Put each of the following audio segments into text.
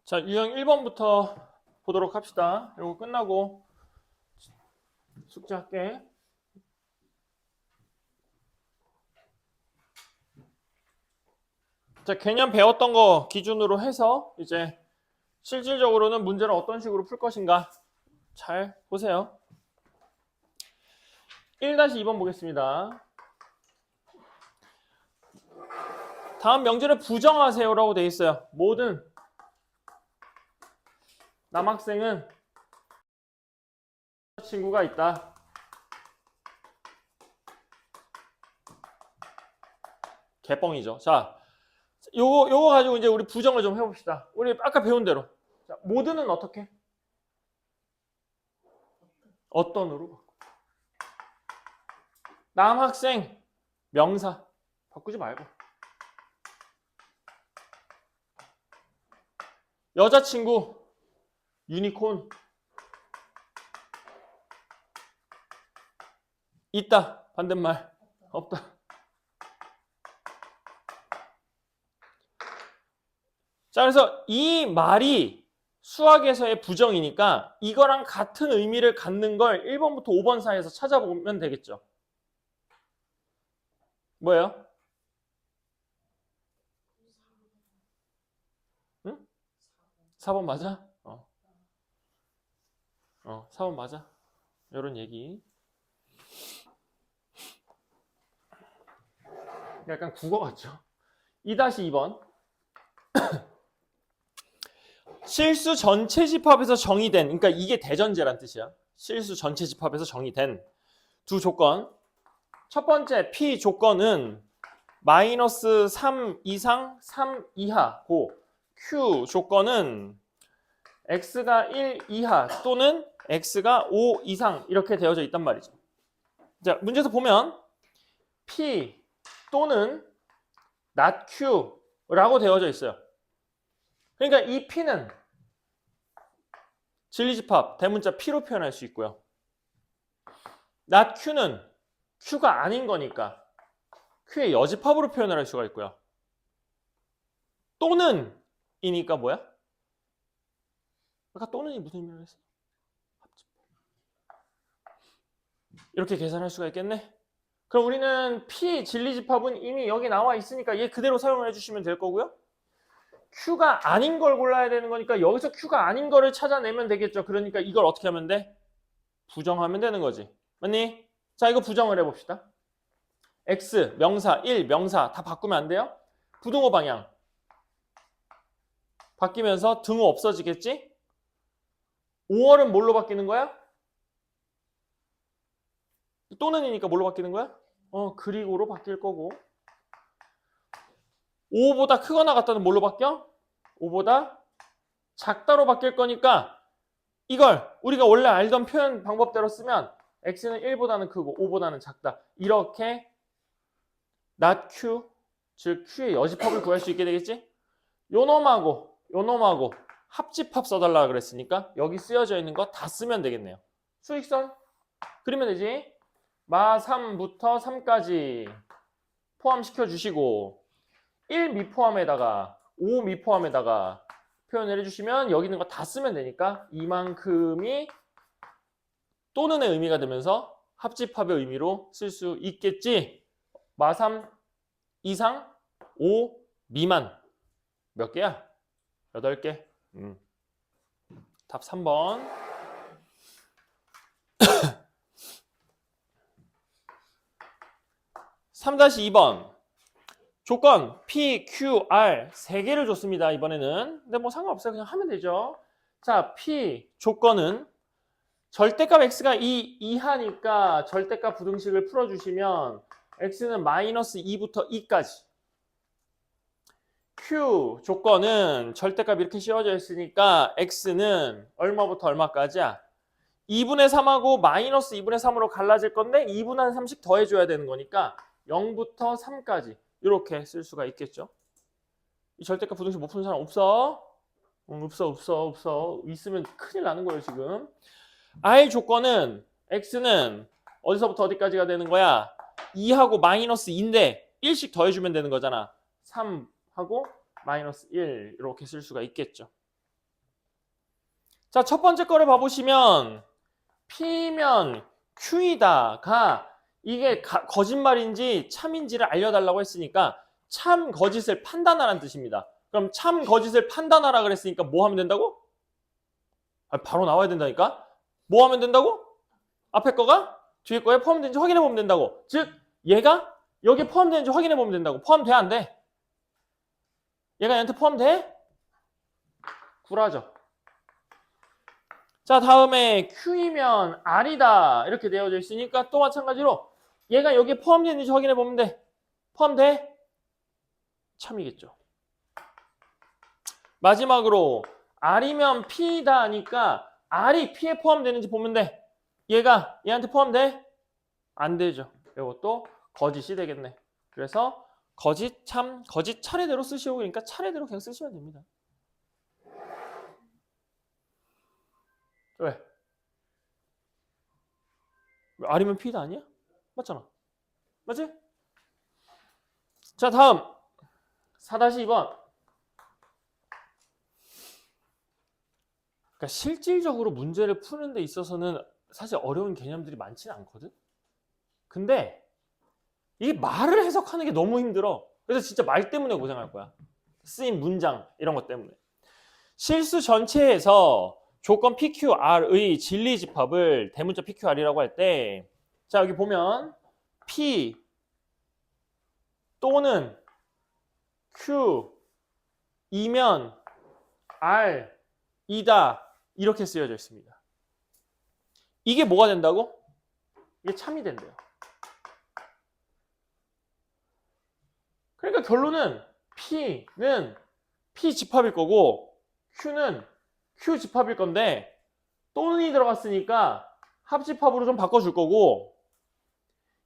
자, 유형 1번부터 보도록 합시다. 이거 끝나고 숙제할게. 자, 개념 배웠던 거 기준으로 해서 이제 실질적으로는 문제를 어떤 식으로 풀 것인가 잘 보세요. 1-2번 보겠습니다. 다음 명제를 부정하세요라고 되어 있어요. 모든 남학생은 친구가 있다. 개뻥이죠. 자, 요거 가지고 이제 우리 부정을 좀 해봅시다. 우리 아까 배운 대로. 자, 모든은 어떻게? 어떤으로? 남학생 명사 바꾸지 말고. 여자친구 유니콘 있다. 반대말 없다. 자, 그래서 이 말이 수학에서의 부정이니까 이거랑 같은 의미를 갖는 걸 1번부터 5번 사이에서 찾아보면 되겠죠. 뭐예요? 응? 4번 맞아? 4번 맞아. 이런 얘기. 약간 국어 같죠? 2-2번. 실수 전체 집합에서 정의된, 그러니까 이게 대전제란 뜻이야. 실수 전체 집합에서 정의된 두 조건. 첫 번째 P 조건은 마이너스 3 이상 3 이하고 Q 조건은 X가 1 이하 또는 X가 5 이상 이렇게 되어져 있단 말이죠. 자, 문제에서 보면 P 또는 not Q라고 되어져 있어요. 그러니까 이 P는 진리집합 대문자 P로 표현할 수 있고요. not Q는 Q가 아닌 거니까 Q의 여집합으로 표현을 할 수가 있고요. 또는 이니까 뭐야? 아까 또는이 무슨 의미를 했어? 이렇게 계산할 수가 있겠네. 그럼 우리는 P 진리집합은 이미 여기 나와 있으니까 얘 그대로 사용을 해주시면 될 거고요. Q가 아닌 걸 골라야 되는 거니까 여기서 Q가 아닌 거를 찾아내면 되겠죠. 그러니까 이걸 어떻게 하면 돼? 부정하면 되는 거지. 맞니? 자, 이거 부정을 해봅시다. X, 명사, 1, 명사 다 바꾸면 안 돼요? 부등호 방향 바뀌면서 등호 없어지겠지? 5월은 뭘로 바뀌는 거야? 또는이니까 뭘로 바뀌는 거야? 그리고로 바뀔 거고 5보다 크거나 같다는 뭘로 바뀌어? 5보다 작다로 바뀔 거니까 이걸 우리가 원래 알던 표현 방법대로 쓰면 x는 1보다는 크고 5보다는 작다. 이렇게 not q, 즉 q의 여집합을 구할 수 있게 되겠지? 요놈하고 요놈하고 합집합 써달라 그랬으니까 여기 쓰여져 있는 거 다 쓰면 되겠네요. 수익선 그리면 되지? 마 3부터 3까지 포함시켜 주시고 1 미포함에다가 5 미포함에다가 표현을 해주시면 여기 있는 거 다 쓰면 되니까 이만큼이 또는의 의미가 되면서 합집합의 의미로 쓸 수 있겠지. 마3 이상 5 미만 몇 개야? 8개. 답 3번. 3-2번 조건 P, Q, R 3개를 줬습니다. 이번에는. 근데 뭐 상관없어요. 그냥 하면 되죠. 자, P 조건은 절대값 X가 2 이하니까 절대값 부등식을 풀어주시면 X는 마이너스 2부터 2까지. Q 조건은 절대값 이렇게 씌워져 있으니까 X는 얼마부터 얼마까지야? 2분의 3하고 마이너스 2분의 3으로 갈라질 건데 2분의 3씩 더해줘야 되는 거니까 0부터 3까지 이렇게 쓸 수가 있겠죠. 이 절대값 부등식 못 푸는 사람 없어? 없어. 있으면 큰일 나는 거예요 지금. I 조건은 X는 어디서부터 어디까지가 되는 거야? 2하고 마이너스 2인데 1씩 더해주면 되는 거잖아. 3하고 마이너스 1 이렇게 쓸 수가 있겠죠. 자, 첫 번째 거를 봐보시면 P면 Q이다가 이게 거짓말인지 참인지를 알려달라고 했으니까 참 거짓을 판단하라는 뜻입니다. 그럼 참 거짓을 판단하라 그랬으니까 뭐 하면 된다고? 바로 나와야 된다니까? 뭐 하면 된다고? 앞에 거가 뒤에 거에 포함되는지 확인해 보면 된다고. 즉 얘가 여기에 포함되는지 확인해 보면 된다고. 포함돼 안 돼? 얘가 얘한테 포함돼? 굴하죠. 자, 다음에 Q이면 R이다 이렇게 되어져 있으니까 또 마찬가지로 얘가 여기에 포함되는지 확인해 보면 돼. 포함돼? 참이겠죠. 마지막으로 R이면 P다 하니까 R이 P에 포함되는지 보면 돼. 얘가 얘한테 포함돼? 안 되죠. 이것도 거짓이 되겠네. 그래서 거짓, 참, 거짓 차례대로 쓰시오. 그러니까 차례대로 그냥 쓰시면 됩니다. 왜? R이면 P다 아니야? 맞잖아. 맞지? 자, 다음 4-2번. 그러니까 실질적으로 문제를 푸는 데 있어서는 사실 어려운 개념들이 많지는 않거든? 근데 이게 말을 해석하는 게 너무 힘들어. 그래서 진짜 말 때문에 고생할 거야. 쓰인 문장 이런 것 때문에. 실수 전체에서 조건 PQR의 진리집합을 대문자 PQR이라고 할 때, 자 여기 보면 P 또는 Q 이면 R 이다 이렇게 쓰여져 있습니다. 이게 뭐가 된다고? 이게 참이 된대요. 그러니까 결론은 P는 P 집합일 거고 Q는 Q 집합일 건데 또는이 들어갔으니까 합집합으로 좀 바꿔줄 거고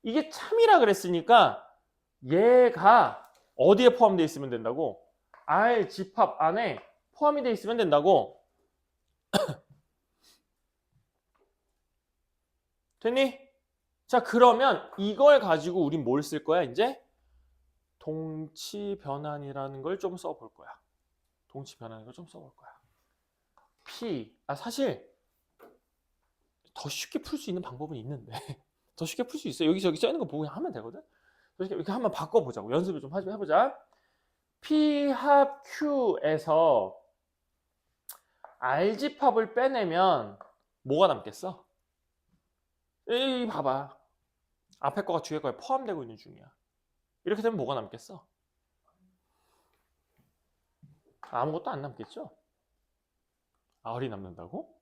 이게 참이라 그랬으니까 얘가 어디에 포함되어 있으면 된다고? R 집합 안에 포함이 되어 있으면 된다고. 됐니? 자, 그러면 이걸 가지고 우린 뭘 쓸 거야, 이제? 동치 변환이라는 걸 좀 써볼 거야. 동치 변환이라는 걸 좀 써볼 거야. 사실 더 쉽게 풀 수 있는 방법은 있는데 더 쉽게 풀 수 있어. 여기 저기 써있는 거 보고 그냥 하면 되거든. 이렇게 한번 바꿔보자고. 연습을 좀 해보자. P 합 Q에서 R 집합을 빼내면 뭐가 남겠어? 이 봐봐. 앞에 거가 뒤에 거에 포함되고 있는 중이야. 이렇게 되면 뭐가 남겠어? 아무것도 안 남겠죠? R이 남는다고?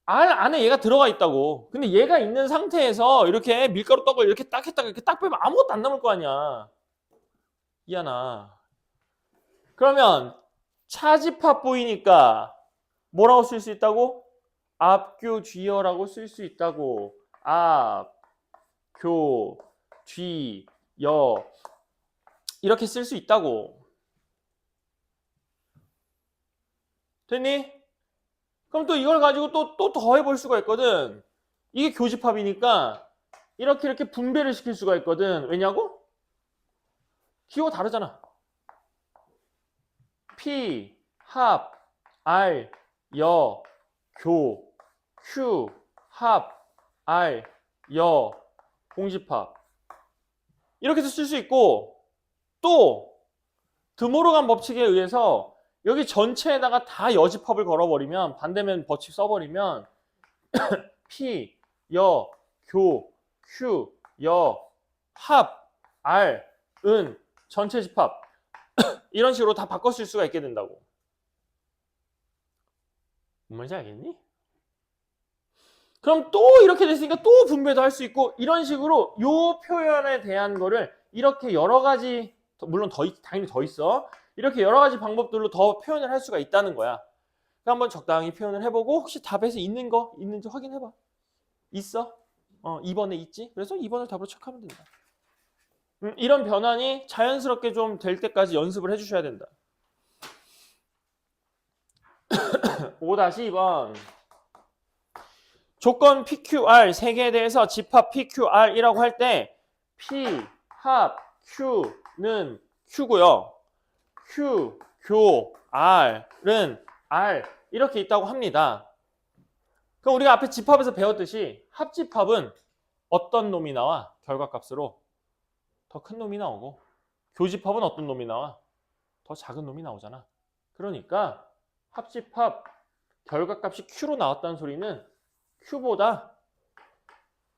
R 안에 얘가 들어가 있다고. 근데 얘가 있는 상태에서 이렇게 밀가루 떡을 이렇게 딱 했다가 이렇게 딱 빼면 아무것도 안 남을 거 아니야. 이하나. 그러면 차집합 보이니까 뭐라고 쓸 수 있다고? 앞교 뒤여라고 쓸 수 있다고. 앞, 교, 뒤, 여 이렇게 쓸 수 있다고. 됐니? 그럼 또 이걸 가지고 또 더해 볼 수가 있거든. 이게 교집합이니까 이렇게 분배를 시킬 수가 있거든. 왜냐고? 기호가 다르잖아. P, 합, R, 여, 교, Q, 합, R, 여, 공집합. 이렇게 해서 쓸 수 있고 또 드모르간 법칙에 의해서 여기 전체에다가 다 여집합을 걸어버리면 반대면 법칙 써버리면 P, 여, 교, Q, 여, 합, R, 은, 전체 집합 이런 식으로 다 바꿔 쓸 수가 있게 된다고. 뭔지 알겠니? 그럼 또 이렇게 됐으니까 또 분배도 할 수 있고 이런 식으로 요 표현에 대한 거를 이렇게 여러 가지 물론 당연히 더 있어. 이렇게 여러 가지 방법들로 더 표현을 할 수가 있다는 거야. 그러니까 한번 적당히 표현을 해보고 혹시 답에서 있는 거 있는지 확인해봐. 있어? 2번에 있지? 그래서 2번을 답으로 체크하면 된다. 이런 변환이 자연스럽게 좀 될 때까지 연습을 해주셔야 된다. 5-2번 조건 PQR 3개에 대해서 집합 PQR이라고 할 때 P, 합, Q는 Q고요. Q, 교, R은 R, 이렇게 있다고 합니다. 그럼 우리가 앞에 집합에서 배웠듯이 합집합은 어떤 놈이 나와? 결과값으로 더 큰 놈이 나오고, 교집합은 어떤 놈이 나와? 더 작은 놈이 나오잖아. 그러니까 합집합 결과값이 Q로 나왔다는 소리는 Q보다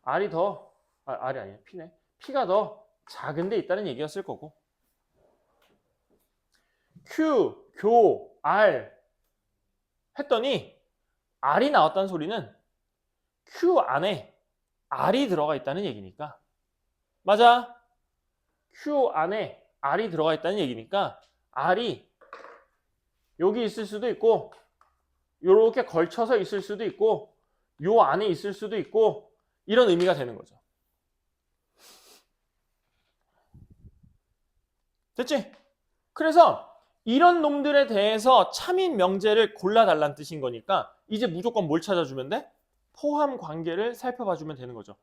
R이 더, R이 아니야, P네. P가 더 작은 데 있다는 얘기였을 거고. Q, 교, R 했더니 R이 나왔다는 소리는 Q 안에 R이 들어가 있다는 얘기니까. 맞아. Q 안에 R이 들어가 있다는 얘기니까 R이 여기 있을 수도 있고 요렇게 걸쳐서 있을 수도 있고 요 안에 있을 수도 있고 이런 의미가 되는 거죠. 됐지? 그래서 이런 놈들에 대해서 참인 명제를 골라달라는 뜻인 거니까 이제 무조건 뭘 찾아주면 돼? 포함 관계를 살펴봐주면 되는 거죠.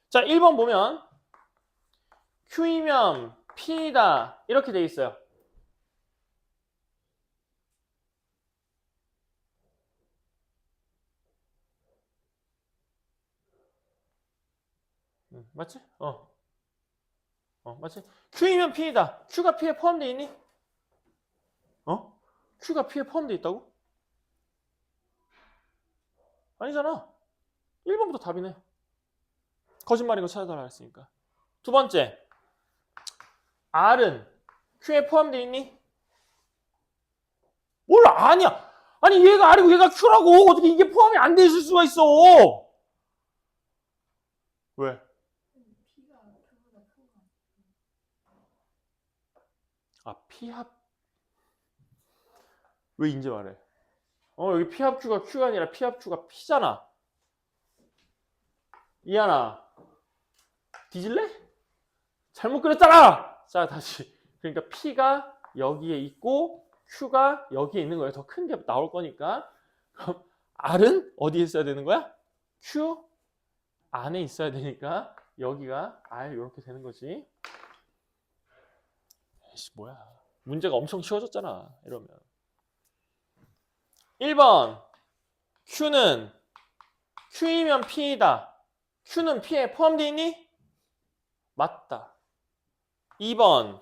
자, 1번 보면 Q이면 P이다 이렇게 돼 있어요. 맞지? 맞지? Q이면 P이다. Q가 P에 포함되어 있니? Q가 P에 포함되어 있다고? 아니잖아. 1번부터 답이네. 거짓말인 거 찾아달라 했으니까. 두 번째, R은 Q에 포함되어 있니? 몰라, 아니야. 아니 얘가 R이고 얘가 Q라고 어떻게 이게 포함이 안 돼 있을 수가 있어? 왜? 아, P합. 왜 이제 말해? 여기 P합 Q가 Q가 아니라 P합 Q가 P잖아. 이하나. 뒤질래? 잘못 그렸잖아! 자, 다시. 그러니까 P가 여기에 있고 Q가 여기에 있는 거예요. 더 큰 게 나올 거니까. 그럼 R은 어디에 있어야 되는 거야? Q 안에 있어야 되니까 여기가 R 이렇게 되는 거지. 에이씨, 뭐야. 문제가 엄청 쉬워졌잖아. 이러면. 1번. Q는 Q이면 P이다. Q는 P에 포함되어 있니? 맞다. 2번.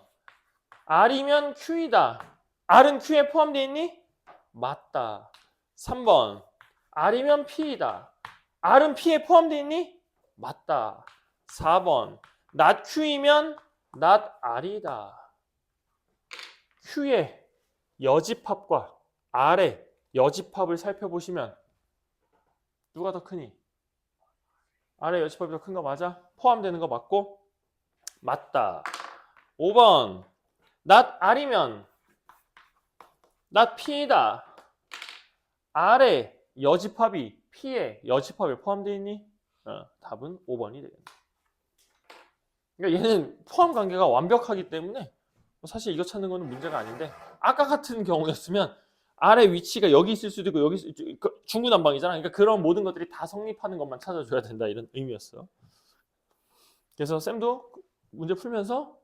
R이면 Q이다. R은 Q에 포함되어 있니? 맞다. 3번. R이면 P이다. R은 P에 포함되어 있니? 맞다. 4번. not Q이면 not R이다. Q의 여집합과 R의 여집합을 살펴보시면 누가 더 크니? R의 여집합이 더 큰 거 맞아? 포함되는 거 맞고? 맞다. 5번. not R이면 not P이다. R의 여집합이 P의 여집합에 포함되어 있니? 답은 5번이 되겠네. 그러니까 얘는 포함 관계가 완벽하기 때문에 사실 이거 찾는 거는 문제가 아닌데 아까 같은 경우였으면 R의 위치가 여기 있을 수도 있고 여기 중구난방이잖아. 그러니까 그런 모든 것들이 다 성립하는 것만 찾아줘야 된다 이런 의미였어. 그래서 쌤도 문제 풀면서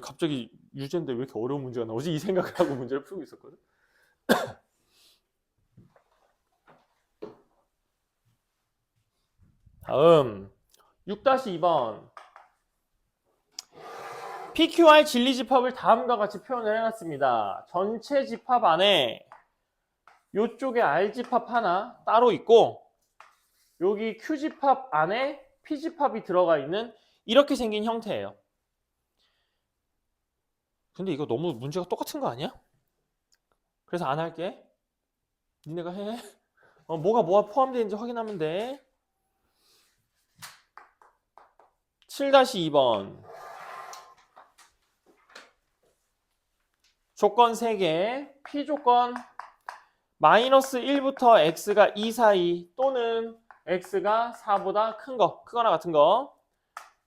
갑자기 유제인데 왜 이렇게 어려운 문제가 나오지? 이 생각을 하고 문제를 풀고 있었거든. 다음 6-2번 PQR 진리집합을 다음과 같이 표현을 해놨습니다. 전체 집합 안에 이쪽에 R집합 하나 따로 있고 여기 Q집합 안에 P집합이 들어가 있는 이렇게 생긴 형태예요. 근데 이거 너무 문제가 똑같은 거 아니야? 그래서 안 할게. 니네가 해. 뭐가 포함되어 있는지 확인하면 돼. 7-2번 조건 3개 P조건 마이너스 1부터 X가 2 사이 또는 X가 4보다 큰 거, 크거나 같은 거.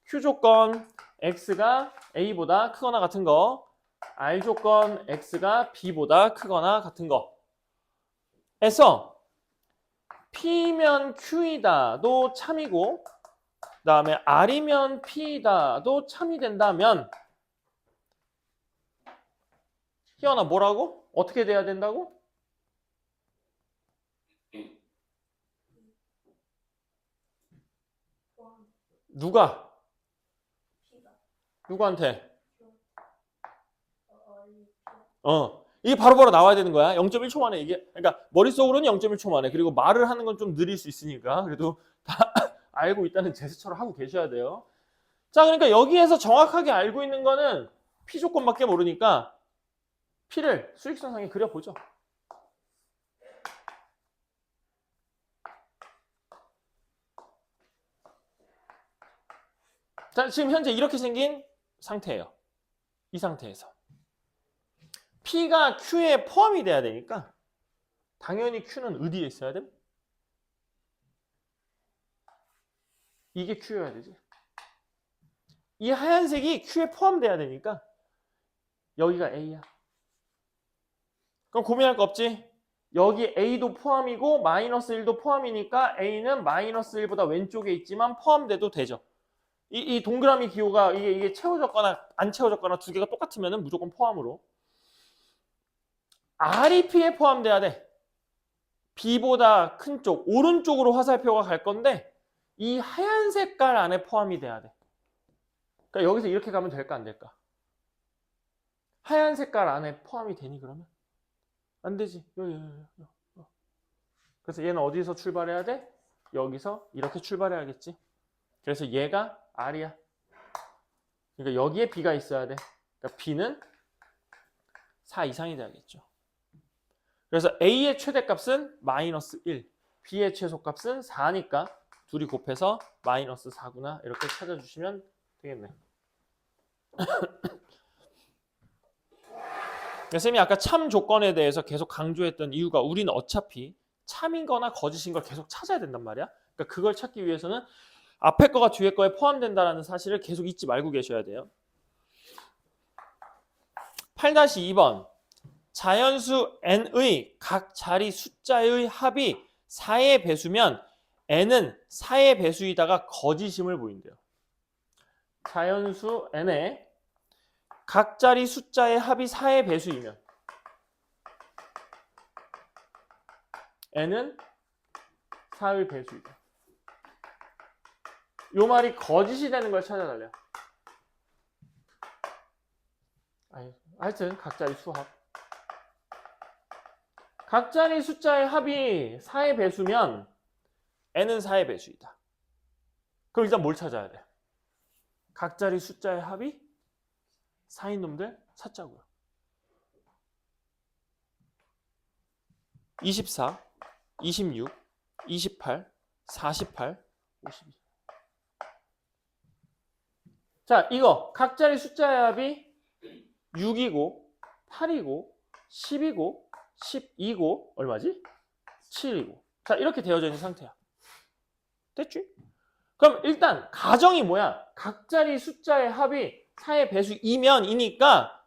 Q조건 X가 A보다 크거나 같은 거. R조건 X가 B보다 크거나 같은 거. 해서 P면 Q이다도 참이고 그 다음에 R이면 P이다도 참이 된다면 희연아 뭐라고? 어떻게 돼야 된다고? 누가? P가 누구한테? P 이게 바로바로 나와야 되는 거야. 0.1초 만에 이게. 그러니까 머릿속으로는 0.1초 만에. 그리고 말을 하는 건 좀 느릴 수 있으니까. 그래도 다 알고 있다는 제스처를 하고 계셔야 돼요. 자, 그러니까 여기에서 정확하게 알고 있는 거는 P 조건밖에 모르니까 P를 수직선상에 그려보죠. 자, 지금 현재 이렇게 생긴 상태예요. 이 상태에서. P가 Q에 포함이 돼야 되니까 당연히 Q는 어디에 있어야 돼? 이게 Q여야 되지. 이 하얀색이 Q에 포함돼야 되니까 여기가 A야. 그럼 고민할 거 없지? 여기 A도 포함이고 마이너스 1도 포함이니까 A는 마이너스 1보다 왼쪽에 있지만 포함돼도 되죠. 이 동그라미 기호가 이게 채워졌거나 안 채워졌거나 두 개가 똑같으면 무조건 포함으로. R이 P에 포함돼야 돼. B보다 큰 쪽, 오른쪽으로 화살표가 갈 건데 이 하얀 색깔 안에 포함이 돼야 돼. 그러니까 여기서 이렇게 가면 될까 안 될까? 하얀 색깔 안에 포함이 되니 그러면? 안 되지. 여기. 그래서 얘는 어디서 출발해야 돼? 여기서 이렇게 출발해야겠지. 그래서 얘가 R이야. 그러니까 여기에 B가 있어야 돼. 그러니까 B는 4 이상이 돼야겠죠. 그래서 A의 최대값은 마이너스 1, B의 최소값은 4니까 둘이 곱해서 마이너스 4구나 이렇게 찾아주시면 되겠네. 쌤이 아까 참 조건에 대해서 계속 강조했던 이유가 우리는 어차피 참인 거나 거짓인 걸 계속 찾아야 된단 말이야. 그러니까 그걸 찾기 위해서는 앞에 거가 뒤에 거에 포함된다는 사실을 계속 잊지 말고 계셔야 돼요. 8-2번 자연수 n의 각 자리 숫자의 합이 4의 배수면 n은 4의 배수이다가 거짓임을 보인대요. 자연수 n의 각 자리 숫자의 합이 4의 배수이면 n은 4의 배수이다. 요 말이 거짓이 되는 걸 찾아달래요. 하여튼 각 자리 수합. 각 자리 숫자의 합이 4의 배수면 n은 4의 배수이다. 그럼 일단 뭘 찾아야 돼? 각 자리 숫자의 합이 4인 놈들 찾자고요. 24, 26, 28, 48, 52. 자, 이거 각 자리 숫자의 합이 6이고 8이고 10이고 12고 얼마지? 7이고. 자, 이렇게 되어져 있는 상태야. 됐지? 그럼 일단 가정이 뭐야? 각 자리 숫자의 합이 4의 배수이면 이니까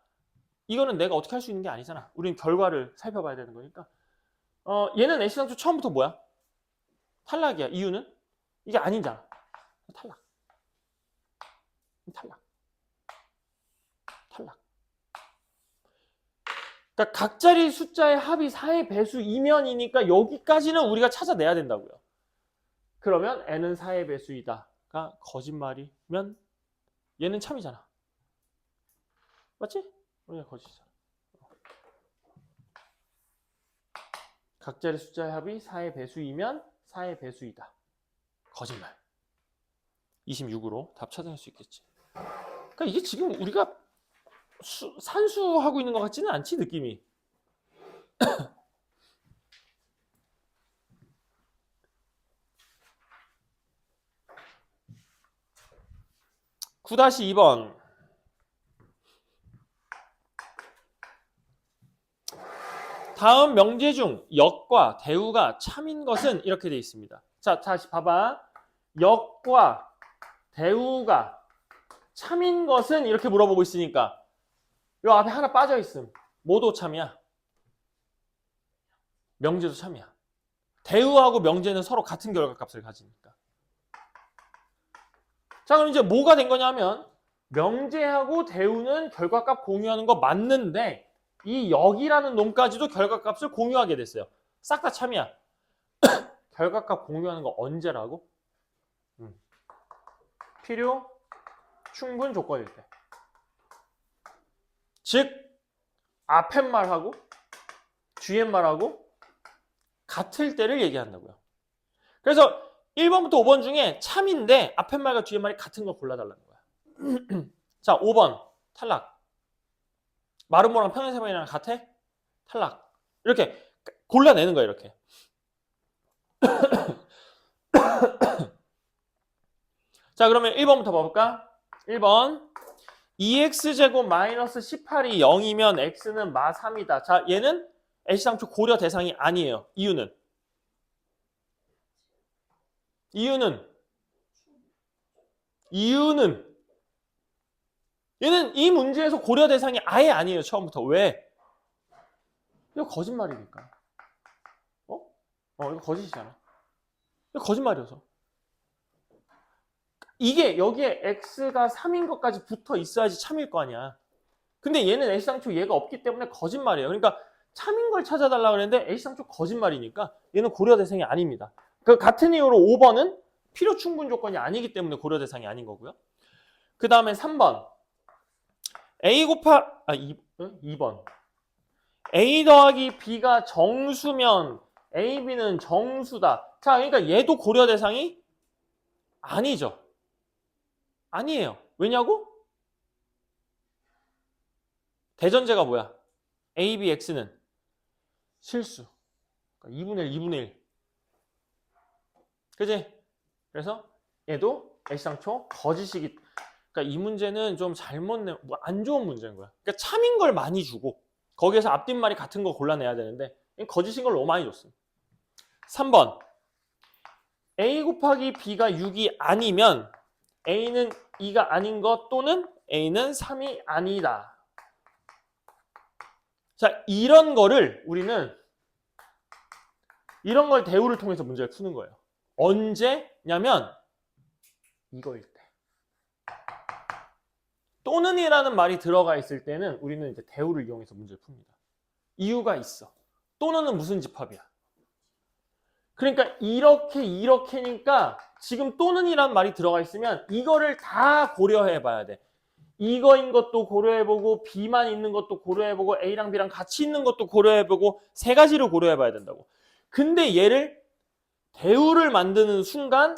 이거는 내가 어떻게 할 수 있는 게 아니잖아. 우리는 결과를 살펴봐야 되는 거니까. 얘는 N씨상수 처음부터 뭐야? 탈락이야. 이유는? 이게 아니잖아. 탈락. 그러니까 각 자리 숫자의 합이 4의 배수이면이니까 여기까지는 우리가 찾아내야 된다고요. 그러면 n은 4의 배수이다가 거짓말이면 얘는 참이잖아. 맞지? 우리가 거짓이잖아. 각 자리 숫자의 합이 4의 배수이면 4의 배수이다. 거짓말. 26으로 답 찾아낼 수 있겠지. 그러니까 이게 지금 우리가 산수하고 있는 것 같지는 않지, 느낌이. 9-2번 다음 명제 중 역과 대우가 참인 것은 이렇게 되어 있습니다. 자, 다시 봐봐. 역과 대우가 참인 것은 이렇게 물어보고 있으니까 요 앞에 하나 빠져 있음. 뭐도 참이야? 명제도 참이야. 대우하고 명제는 서로 같은 결과값을 가지니까. 자, 그럼 이제 뭐가 된 거냐면 명제하고 대우는 결과값 공유하는 거 맞는데 이 역이라는 놈까지도 결과값을 공유하게 됐어요. 싹 다 참이야. 결과값 공유하는 거 언제라고? 필요 충분 조건일 때. 즉 앞에 말하고 뒤에 말하고 같을 때를 얘기한다고요. 그래서 1번부터 5번 중에 참인데 앞에 말과 뒤에 말이 같은 걸 골라달라는 거야. 자, 5번 탈락. 마름모랑 평행세번이랑 같아? 탈락. 이렇게 골라내는 거야, 이렇게. 자, 그러면 1번부터 봐볼까? 1번 2x제곱 마이너스 18이 0이면 x는 마 3이다. 자, 얘는 애시당초 고려 대상이 아니에요. 이유는 얘는 이 문제에서 고려 대상이 아예 아니에요. 처음부터. 왜? 이거 거짓말이니까. 이거 거짓이잖아. 이거 거짓말이어서. 이게 여기에 x가 3인 것까지 붙어 있어야지 참일 거 아니야. 근데 얘는 애시당초 얘가 없기 때문에 거짓말이에요. 그러니까 참인 걸 찾아달라고 그랬는데 애시당초 거짓말이니까 얘는 고려 대상이 아닙니다. 그 같은 이유로 5번은 필요 충분 조건이 아니기 때문에 고려 대상이 아닌 거고요. 그 다음에 3번2번 a 더하기 b가 정수면 a, b는 정수다. 자, 그러니까 얘도 고려 대상이 아니죠. 아니에요. 왜냐고? 대전제가 뭐야? a, b, x는 실수. 그러니까 2분의 1, 2분의 1. 그지? 그래서 얘도 애시당초 거짓이기. 그러니까 이 문제는 좀 안 좋은 문제인 거야. 그러니까 참인 걸 많이 주고 거기에서 앞뒷말이 같은 거 골라내야 되는데 거짓인 걸 너무 많이 줬어. 3번 a 곱하기 b가 6이 아니면 a는 2가 아닌 것 또는 a는 3이 아니다. 자, 이런 거를 우리는 이런 걸 대우를 통해서 문제를 푸는 거예요. 언제냐면 이거일 때. 또는이라는 말이 들어가 있을 때는 우리는 이제 대우를 이용해서 문제를 풉니다. 이유가 있어. 또는은 무슨 집합이야? 그러니까 이렇게니까 지금 또는이라는 말이 들어가 있으면 이거를 다 고려해 봐야 돼. 이거인 것도 고려해보고 B만 있는 것도 고려해보고 A랑 B랑 같이 있는 것도 고려해보고 세 가지를 고려해봐야 된다고. 근데 얘를 대우를 만드는 순간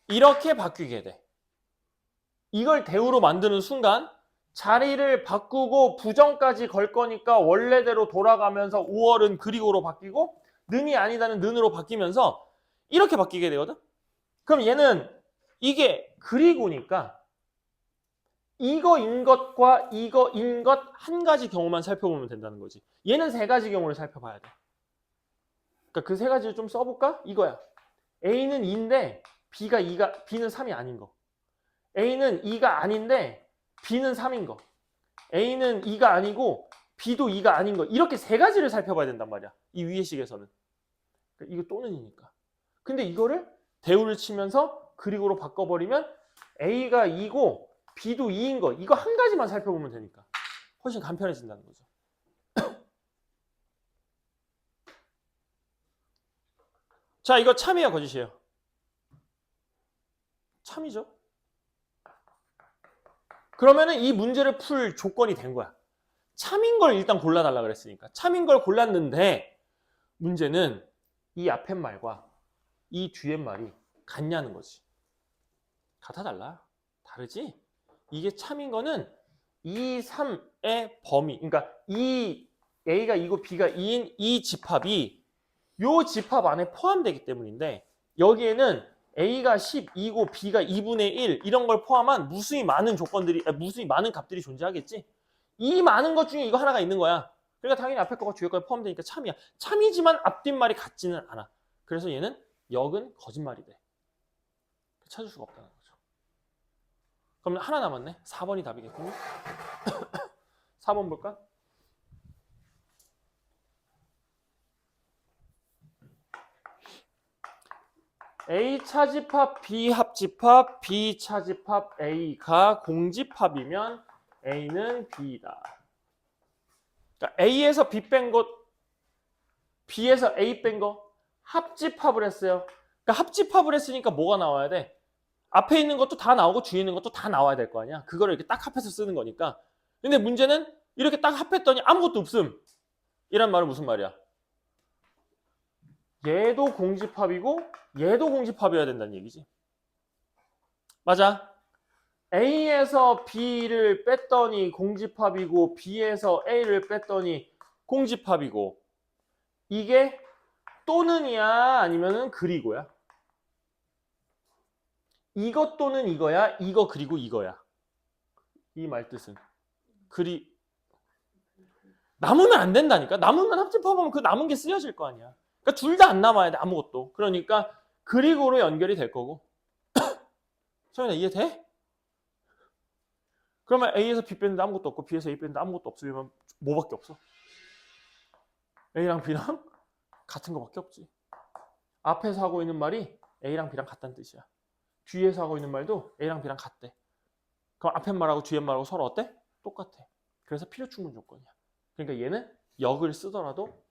이렇게 바뀌게 돼. 이걸 대우로 만드는 순간 자리를 바꾸고 부정까지 걸 거니까 원래대로 돌아가면서 5월은 그리고로 바뀌고 는이 아니다는 는으로 바뀌면서 이렇게 바뀌게 되거든. 그럼 얘는 이게 그리고니까 이거인 것과 이거인 것 한 가지 경우만 살펴보면 된다는 거지. 얘는 세 가지 경우를 살펴봐야 돼. 그러니까 그 세 가지를 좀 써볼까? 이거야. A는 2인데 B는 3이 아닌 거. A는 2가 아닌데 B는 3인 거. A는 2가 아니고 B도 2가 아닌 거. 이렇게 세 가지를 살펴봐야 된단 말이야. 이 위의 식에서는. 이거 또는이니까. 근데 이거를 대우를 치면서 그리고로 바꿔버리면 A가 2고 B도 2인 거. 이거 한 가지만 살펴보면 되니까. 훨씬 간편해진다는 거죠. 자, 이거 참이에요, 거짓이에요? 참이죠. 그러면은 이 문제를 풀 조건이 된 거야. 참인 걸 일단 골라달라 그랬으니까. 참인 걸 골랐는데 문제는 이 앞에 말과 이 뒤에 말이 같냐는 거지. 같아 달라? 다르지? 이게 참인 거는 2, 3의 범위, 그러니까 이 A가 2고 B가 2인 이 집합이 요 집합 안에 포함되기 때문인데 여기에는 A가 12고 B가 2분의 1 이런 걸 포함한 무수히 많은 값들이 존재하겠지. 이 많은 것 중에 이거 하나가 있는 거야. 그러니까 당연히 앞에 거가 뒤에 거에 포함되니까 참이야. 참이지만 앞뒷말이 같지는 않아. 그래서 얘는 역은 거짓말이 돼. 찾을 수가 없다는 거죠. 그럼 하나 남았네. 4번이 답이겠군요. 4번 볼까? A 차집합, B 합집합, B 차집합 A가 공집합이면 A는 B다. 그러니까 A에서 B 뺀 것, B에서 A 뺀 거 합집합을 했어요. 그러니까 합집합을 했으니까 뭐가 나와야 돼? 앞에 있는 것도 다 나오고 뒤에 있는 것도 다 나와야 될 거 아니야. 그거를 이렇게 딱 합해서 쓰는 거니까. 근데 문제는 이렇게 딱 합했더니 아무것도 없음. 이란 말은 무슨 말이야? 얘도 공집합이고 얘도 공집합이어야 된다는 얘기지. 맞아. A에서 B를 뺐더니 공집합이고 B에서 A를 뺐더니 공집합이고 이게 또는이야 아니면은 그리고야? 이것 또는 이거야? 이거 그리고 이거야? 이 말 뜻은 남으면 안 된다니까. 남으면 합집합하면 그 남은 게 쓰여질 거 아니야. 그러니까 둘 다 안 남아야 돼. 아무것도. 그러니까 그리고로 연결이 될 거고. 성현아 이해돼? 그러면 A에서 B 뺐는데 아무것도 없고 B에서 A 뺐는데 아무것도 없으면 뭐밖에 없어? A랑 B랑 같은 거밖에 없지. 앞에서 하고 있는 말이 A랑 B랑 같다는 뜻이야. 뒤에서 하고 있는 말도 A랑 B랑 같대. 그럼 앞에 말하고 뒤에 말하고 서로 어때? 똑같아. 그래서 필요 충분 조건이야. 그러니까 얘는 역을 쓰더라도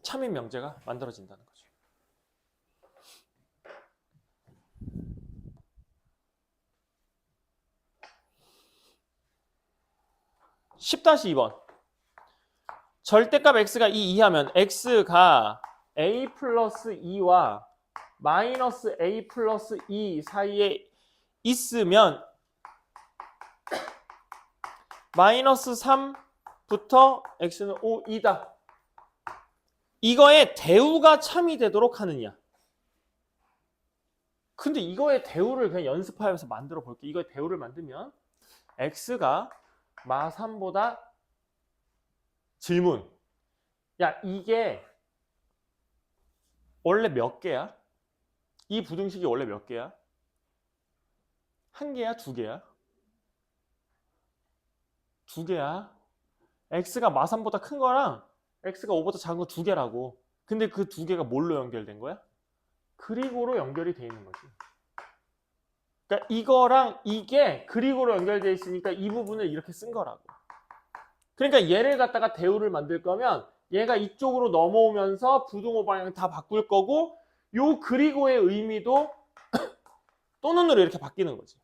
참인 명제가 만들어진다는 거죠. 10-2번. 절대값 x가 2 이하면 x가 a 플러스 2와 마이너스 a 플러스 2 사이에 있으면 마이너스 3부터 x는 5이다. 이거의 대우가 참이 되도록 하느냐. 근데 이거의 대우를 그냥 연습하여서 만들어 볼게. 이거의 대우를 만들면 x가 마 3보다 질문. 야, 이게 원래 몇 개야? 이 부등식이 원래 몇 개야? 한 개야? 두 개야? 두 개야. x가 마 3보다 큰 거랑 x가 5보다 작은 거 두 개라고. 근데 그 두 개가 뭘로 연결된 거야? 그리고로 연결이 돼 있는 거지. 그러니까 이거랑 이게 그리고로 연결되어 있으니까 이 부분을 이렇게 쓴 거라고. 그러니까 얘를 갖다가 대우를 만들 거면 얘가 이쪽으로 넘어오면서 부등호 방향 다 바꿀 거고 요 그리고의 의미도 또는으로 이렇게 바뀌는 거지.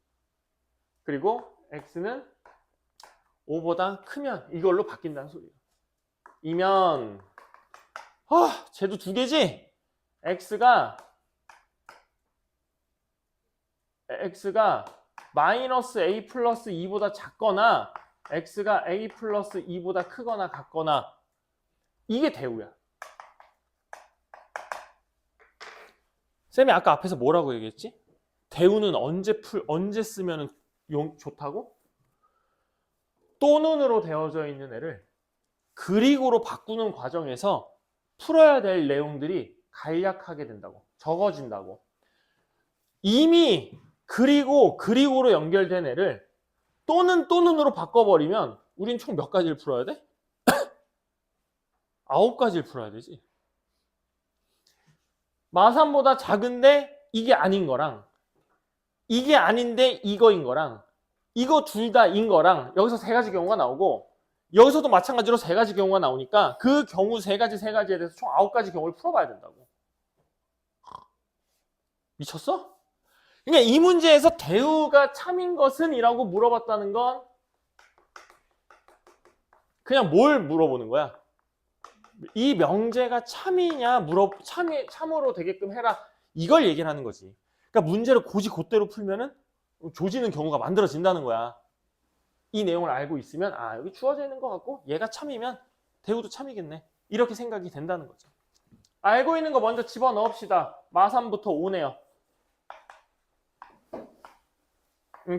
그리고 x는 5보다 크면 이걸로 바뀐다는 소리야. 이면 쟤도 두 개지? x가 마이너스 a 플러스 2보다 작거나 x가 a 플러스 2보다 크거나 같거나 이게 대우야. 쌤이 아까 앞에서 뭐라고 얘기했지? 대우는 언제 쓰면 좋다고? 또는으로 되어져 있는 애를 그리고로 바꾸는 과정에서 풀어야 될 내용들이 간략하게 된다고. 적어진다고. 이미 그리고로 연결된 애를 또는으로 바꿔버리면 우린 총 몇 가지를 풀어야 돼? 9가지를 풀어야 되지. 마3보다 작은데 이게 아닌 거랑 이게 아닌데 이거인 거랑 이거 둘 다인 거랑 여기서 세 가지 경우가 나오고 여기서도 마찬가지로 세 가지 경우가 나오니까 그 경우 세 가지에 대해서 총 9가지 경우를 풀어봐야 된다고. 미쳤어? 그러니까 이 문제에서 대우가 참인 것은? 이라고 물어봤다는 건 그냥 뭘 물어보는 거야? 이 명제가 참이냐 참으로 되게끔 해라. 이걸 얘기를 하는 거지. 그러니까 문제를 곧대로 풀면은 조지는 경우가 만들어진다는 거야. 이 내용을 알고 있으면 여기 주어져 있는 것 같고 얘가 참이면 대우도 참이겠네. 이렇게 생각이 된다는 거죠. 알고 있는 거 먼저 집어넣읍시다. 마3부터 5네요.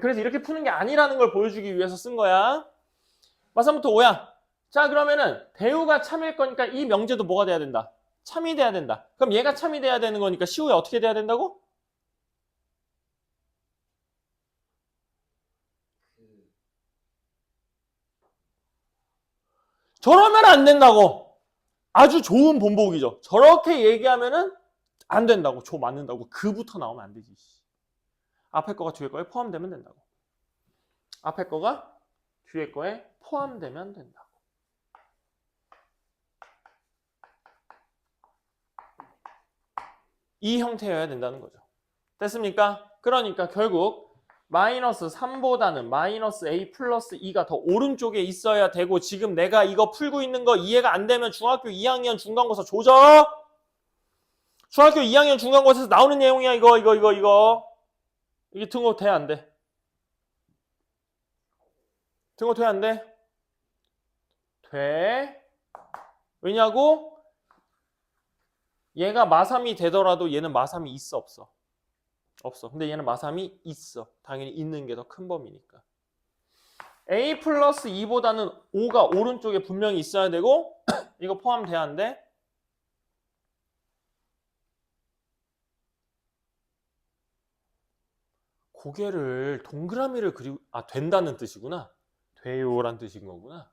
그래서 이렇게 푸는 게 아니라는 걸 보여주기 위해서 쓴 거야. 마3부터 5야. 자, 그러면은 대우가 참일 거니까 이 명제도 뭐가 돼야 된다? 참이 돼야 된다. 그럼 얘가 참이 돼야 되는 거니까 시후에 어떻게 돼야 된다고? 저러면 안 된다고. 아주 좋은 본보기죠. 저렇게 얘기하면은 안 된다고. 조 맞는다고. 그부터 나오면 안 되지. 앞에 거가 뒤에 거에 포함되면 된다고. 앞에 거가 뒤에 거에 포함되면 된다고. 이 형태여야 된다는 거죠. 됐습니까? 그러니까 결국 마이너스 3보다는 마이너스 a 플러스 2가 더 오른쪽에 있어야 되고 지금 내가 이거 풀고 있는 거 이해가 안 되면 중학교 2학년 중간고사 조져! 중학교 2학년 중간고사에서 나오는 내용이야 이거. 이게 등호 돼 안 돼? 등호 돼 안 돼? 돼. 왜냐고? 얘가 마3이 되더라도 얘는 마3이 있어 없어? 없어. 근데 얘는 마3이 있어. 당연히 있는 게 더 큰 범위니까. a 플러스 2보다는 5가 오른쪽에 분명히 있어야 되고 이거 포함돼야 안 돼? 고개를 동그라미를 그리고 된다는 뜻이구나. 돼요란 뜻인 거구나.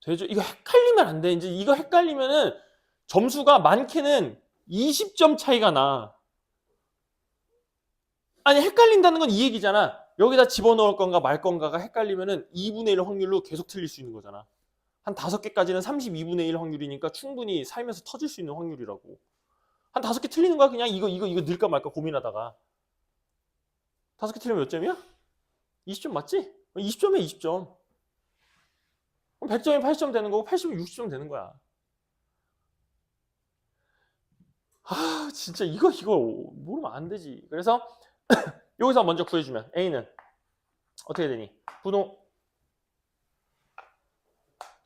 되죠? 이거 헷갈리면 안 돼. 이제 이거 헷갈리면은 점수가 많게는 20점 차이가 나. 아니 헷갈린다는 건 이 얘기잖아. 여기다 집어넣을 건가 말 건가가 헷갈리면은 2분의 1 확률로 계속 틀릴 수 있는 거잖아. 한 5개까지는 32분의 1 확률이니까 충분히 살면서 터질 수 있는 확률이라고. 한 5개 틀리는 거야. 그냥 이거 넣을까 말까 고민하다가. 5개 틀리면 몇 점이야? 20점 맞지? 20점이야 20점. 100점이 80점 되는 거고 80이 60점 되는 거야. 진짜 이거 모르면 안 되지. 그래서 여기서 먼저 구해주면 A는 어떻게 되니? 분호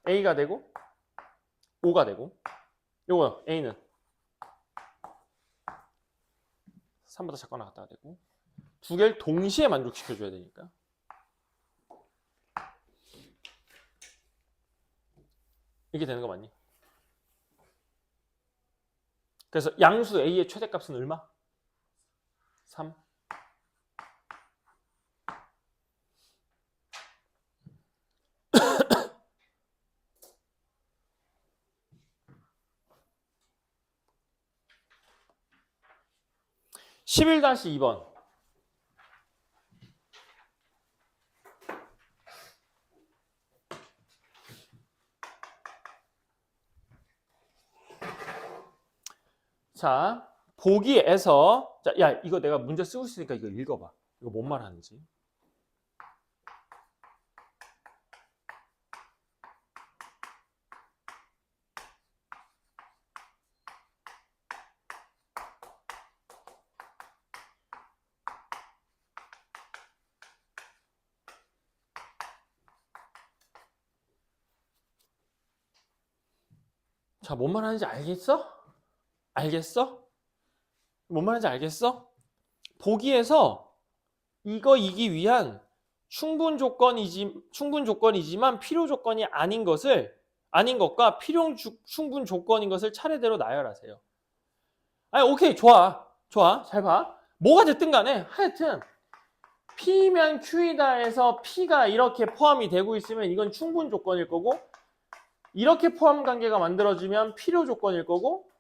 A가 되고 5가 되고 요거 A는 3보다 작거나 같다가 되고 두 개를 동시에 만족시켜줘야 되니까 이렇게 되는 거 맞니? 그래서 양수 A의 최대값은 얼마? 3. 11-2번. 자, 보기에서 야 이거 내가 문제 쓰고 있으니까 이거 읽어봐. 이거 뭔 말하는지. 자, 뭔 말하는지 알겠어? 알겠어? 뭔 말하는지 알겠어? 보기에서 이거 이기 위한 충분 조건이지만 필요 조건이 아닌 것과 충분 조건인 것을 차례대로 나열하세요. 아니 오케이 좋아 잘 봐. 뭐가 됐든 간에 하여튼 P면 Q이다 해서 P가 이렇게 포함이 되고 있으면 이건 충분 조건일 거고 이렇게 포함 관계가 만들어지면 필요 조건일 거고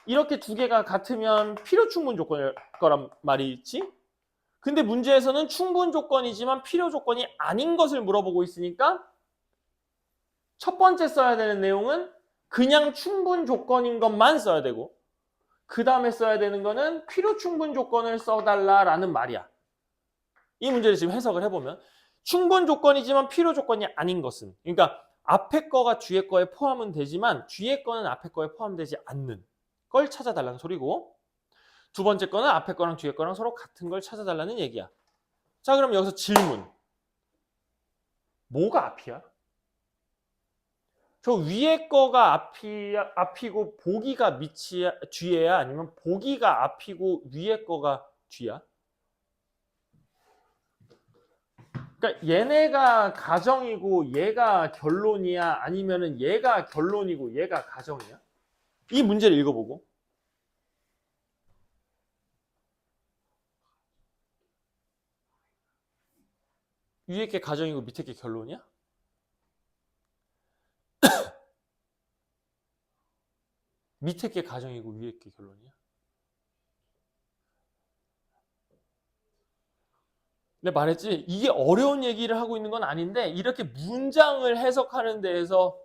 이렇게 두 개가 같으면 필요 충분 조건일 거란 말이 있지. 근데 문제에서는 충분 조건이지만 필요 조건이 아닌 것을 물어보고 있으니까 첫 번째 써야 되는 내용은 그냥 충분 조건인 것만 써야 되고 그 다음에 써야 되는 거는 필요 충분 조건을 써달라라는 말이야. 이 문제를 지금 해석을 해보면 충분 조건이지만 필요 조건이 아닌 것은 그러니까 앞에 거가 뒤에 거에 포함은 되지만 뒤에 거는 앞에 거에 포함되지 않는 걸 찾아달라는 소리고 두 번째 거는 앞에 거랑 뒤에 거랑 서로 같은 걸 찾아달라는 얘기야. 자 그럼 여기서 질문. 뭐가 앞이야? 저 위에 거가 앞이고 보기가 뒤에야 아니면 보기가 앞이고 위에 거가 뒤야? 그러니까 얘네가 가정이고 얘가 결론이야 아니면은 얘가 결론이고 얘가 가정이야? 이 문제를 읽어보고 위에 게 가정이고 밑에 게 결론이야? 밑에 게 가정이고 위에 게 결론이야? 내가 말했지 이게 어려운 얘기를 하고 있는 건 아닌데 이렇게 문장을 해석하는 데에서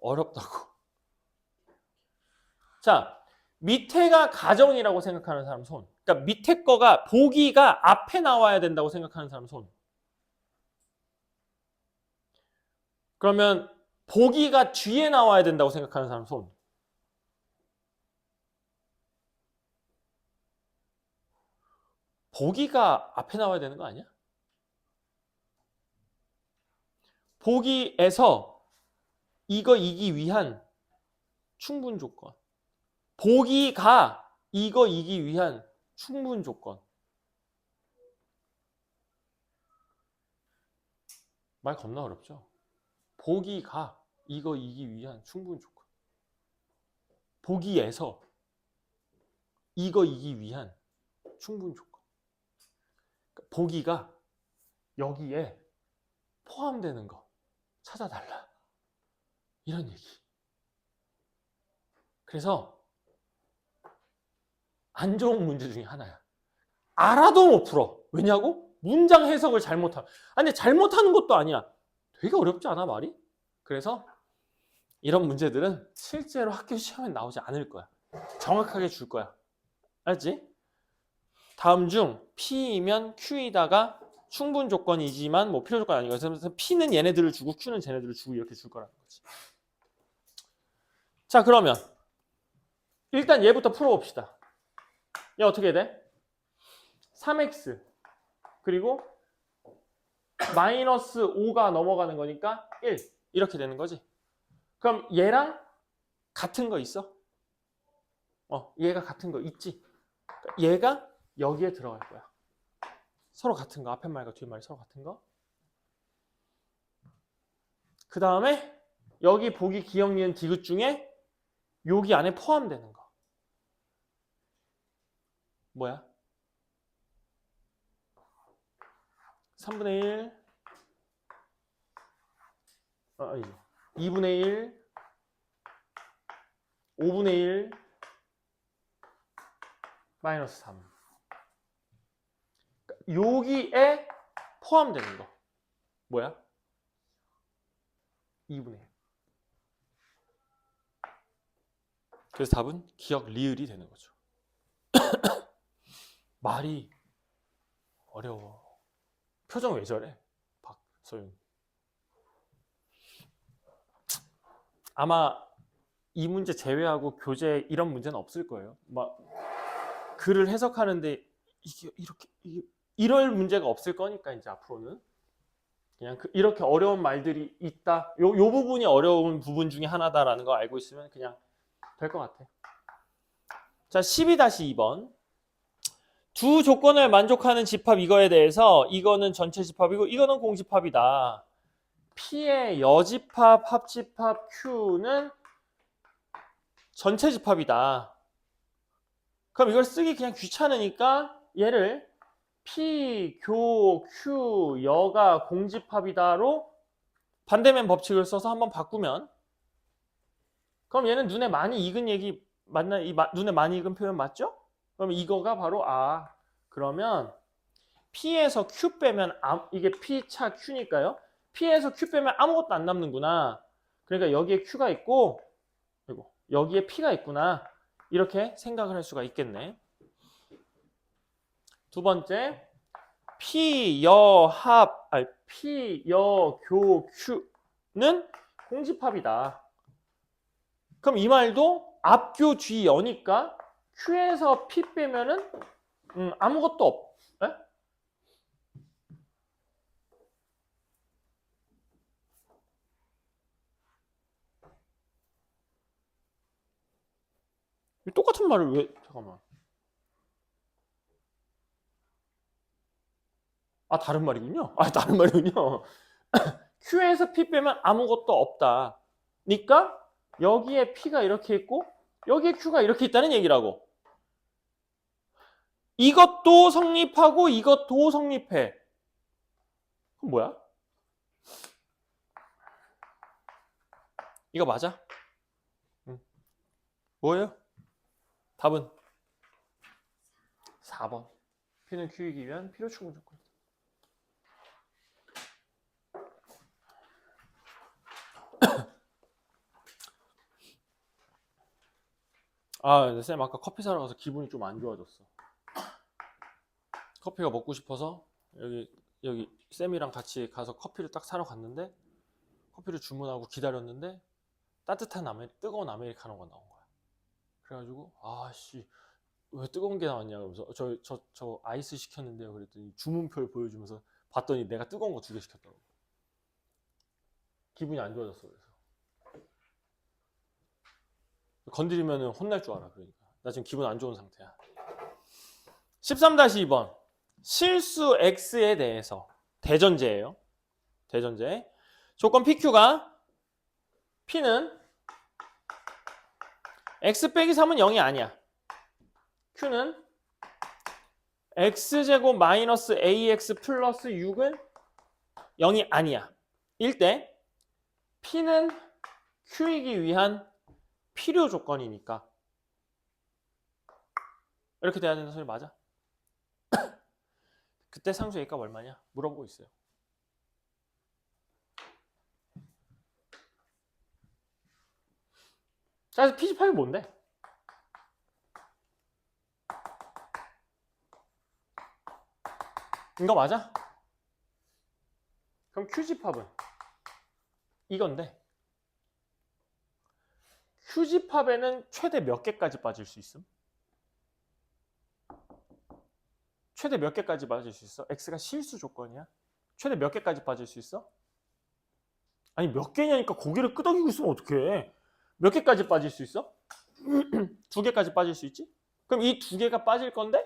어렵다고. 자, 밑에가 가정이라고 생각하는 사람 손. 그러니까 밑에 거가 보기가 앞에 나와야 된다고 생각하는 사람 손. 그러면 보기가 뒤에 나와야 된다고 생각하는 사람 손. 보기가 앞에 나와야 되는 거 아니야? 보기에서 이거 이기 위한 충분 조건. 보기가 이거 이기 위한 충분 조건. 말 겁나 어렵죠? 보기가 이거 이기 위한 충분 조건. 보기에서 이거 이기 위한 충분 조건. 그러니까 보기가 여기에 포함되는 거 찾아달라. 이런 얘기. 그래서 안 좋은 문제 중에 하나야. 알아도 못 풀어. 왜냐고? 문장 해석을 잘못하면. 아니, 잘못하는 것도 아니야. 되게 어렵지 않아, 말이? 그래서 이런 문제들은 실제로 학교 시험에 나오지 않을 거야. 정확하게 줄 거야. 알지? 다음 중 P이면 Q이다가 충분 조건이지만 뭐 필요 조건 아니고, 그래서 P는 얘네들을 주고 Q는 쟤네들을 주고 이렇게 줄 거라는 거지. 자, 그러면 일단 얘부터 풀어봅시다. 얘 어떻게 돼? 3x 그리고 마이너스 5가 넘어가는 거니까 1 이렇게 되는 거지. 그럼 얘랑 같은 거 있어? 얘가 같은 거 있지. 얘가 여기에 들어갈 거야. 서로 같은 거. 앞에 말과 뒤에 말이 서로 같은 거. 그 다음에 여기 보기 기억 니은 디귿 중에 여기 안에 포함되는 거. 뭐야? 3분의 1 아니지. 2분의 1 5분의 1 마이너스 3. 여기에 포함되는 거. 뭐야? 2분의 1. 그래서 답은 기억 리을이 되는 거죠. 말이 어려워. 표정 왜 저래? 박소윤. 아마 이 문제 제외하고 교재에 이런 문제는 없을 거예요. 막 글을 해석하는데 이게 이렇게 이럴 문제가 없을 거니까 이제 앞으로는 그냥 이렇게 어려운 말들이 있다. 요 부분이 어려운 부분 중에 하나다라는 거 알고 있으면 그냥 될 것 같아. 자, 12-2번. 두 조건을 만족하는 집합 이거에 대해서 이거는 전체 집합이고 이거는 공집합이다. P의 여집합, 합집합 Q는 전체 집합이다. 그럼 이걸 쓰기 그냥 귀찮으니까 얘를 P, 교, Q, 여가 공집합이다로 반대면 법칙을 써서 한번 바꾸면, 그럼 얘는 눈에 많이 익은 얘기 맞나? 눈에 많이 익은 표현 맞죠? 그럼 이거가 바로 그러면 P에서 Q 빼면 이게 P 차 Q니까요. P에서 Q 빼면 아무것도 안 남는구나. 그러니까 여기에 Q가 있고 그리고 여기에 P가 있구나. 이렇게 생각을 할 수가 있겠네. 두 번째, P, 여, 교, Q는 공집합이다. 그럼 이 말도 앞교, 뒤, 여니까 Q에서 P 빼면은 아무것도 없. 에? 똑같은 말을 왜? 잠깐만. 다른 말이군요. 다른 말이군요. Q에서 P 빼면 아무것도 없다. 니까 여기에 P가 이렇게 있고 여기에 Q가 이렇게 있다는 얘기라고. 이것도 성립하고 이것도 성립해. 그럼 뭐야? 이거 맞아? 뭐예요? 답은 4번. P는 Q이기 위한 필요 충분 조건. 아, 쌤 아까 커피 사러 가서 기분이 좀 안 좋아졌어. 커피가 먹고 싶어서 여기 쌤이랑 같이 가서 커피를 딱 사러 갔는데 커피를 주문하고 기다렸는데 따뜻한 뜨거운 아메리카노가 나온 거야. 그래가지고 아씨 왜 뜨거운 게 나왔냐 그러면서 저 아이스 시켰는데요. 그랬더니 주문표를 보여주면서 봤더니 내가 뜨거운 거 2개 시켰더라고. 기분이 안 좋아졌어. 그래서 건드리면 혼날 줄 알아. 그러니까 나 지금 기분 안 좋은 상태야. 13-2번 실수 x에 대해서 대전제예요. 대전제. 조건 PQ가 P는 x 빼기 3은 0이 아니야. Q는 x제곱 마이너스 ax 플러스 6은 0이 아니야. 일 때 P는 Q이기 위한 필요 조건이니까 이렇게 돼야 되는 소리 맞아? 그때 상수 A값 얼마냐? 물어보고 있어요. 자, 그래서 PG팝이 뭔데? 이거 맞아? 그럼 QG팝은 이건데 QG팝에는 최대 몇 개까지 빠질 수 있음? 최대 몇 개까지 빠질 수 있어? X가 실수 조건이야? 최대 몇 개까지 빠질 수 있어? 아니 몇 개냐니까 고개를 끄덕이고 있으면 어떡해. 몇 개까지 빠질 수 있어? 2개까지 빠질 수 있지? 그럼 이 2개가 빠질 건데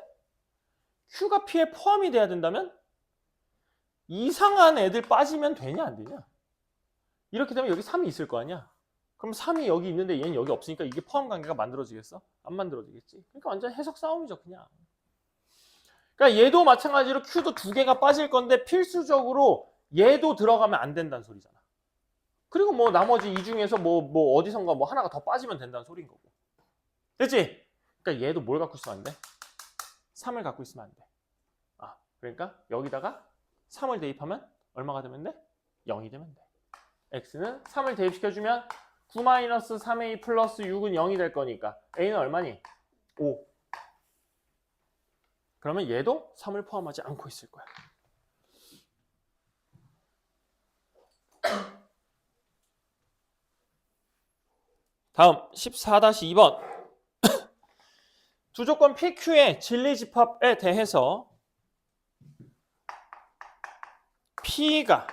Q가 P에 포함이 돼야 된다면 이상한 애들 빠지면 되냐 안 되냐? 이렇게 되면 여기 3이 있을 거 아니야? 그럼 3이 여기 있는데 얘는 여기 없으니까 이게 포함 관계가 만들어지겠어? 안 만들어지겠지? 그러니까 완전 해석 싸움이죠 그냥. 그러니까 얘도 마찬가지로 Q도 2개가 빠질 건데 필수적으로 얘도 들어가면 안 된다는 소리잖아. 그리고 뭐 나머지 이 중에서 뭐 어디선가 뭐 하나가 더 빠지면 된다는 소리인 거고. 됐지? 그러니까 얘도 뭘 갖고 있으면 안 돼? 3을 갖고 있으면 안 돼. 아, 그러니까 여기다가 3을 대입하면 얼마가 되면 돼? 0이 되면 돼. X는 3을 대입시켜주면 9-3a 플러스 6은 0이 될 거니까 A는 얼마니? 5. 그러면 얘도 3을 포함하지 않고 있을 거야. 다음 14-2번 두 조건 PQ의 진리집합에 대해서 P가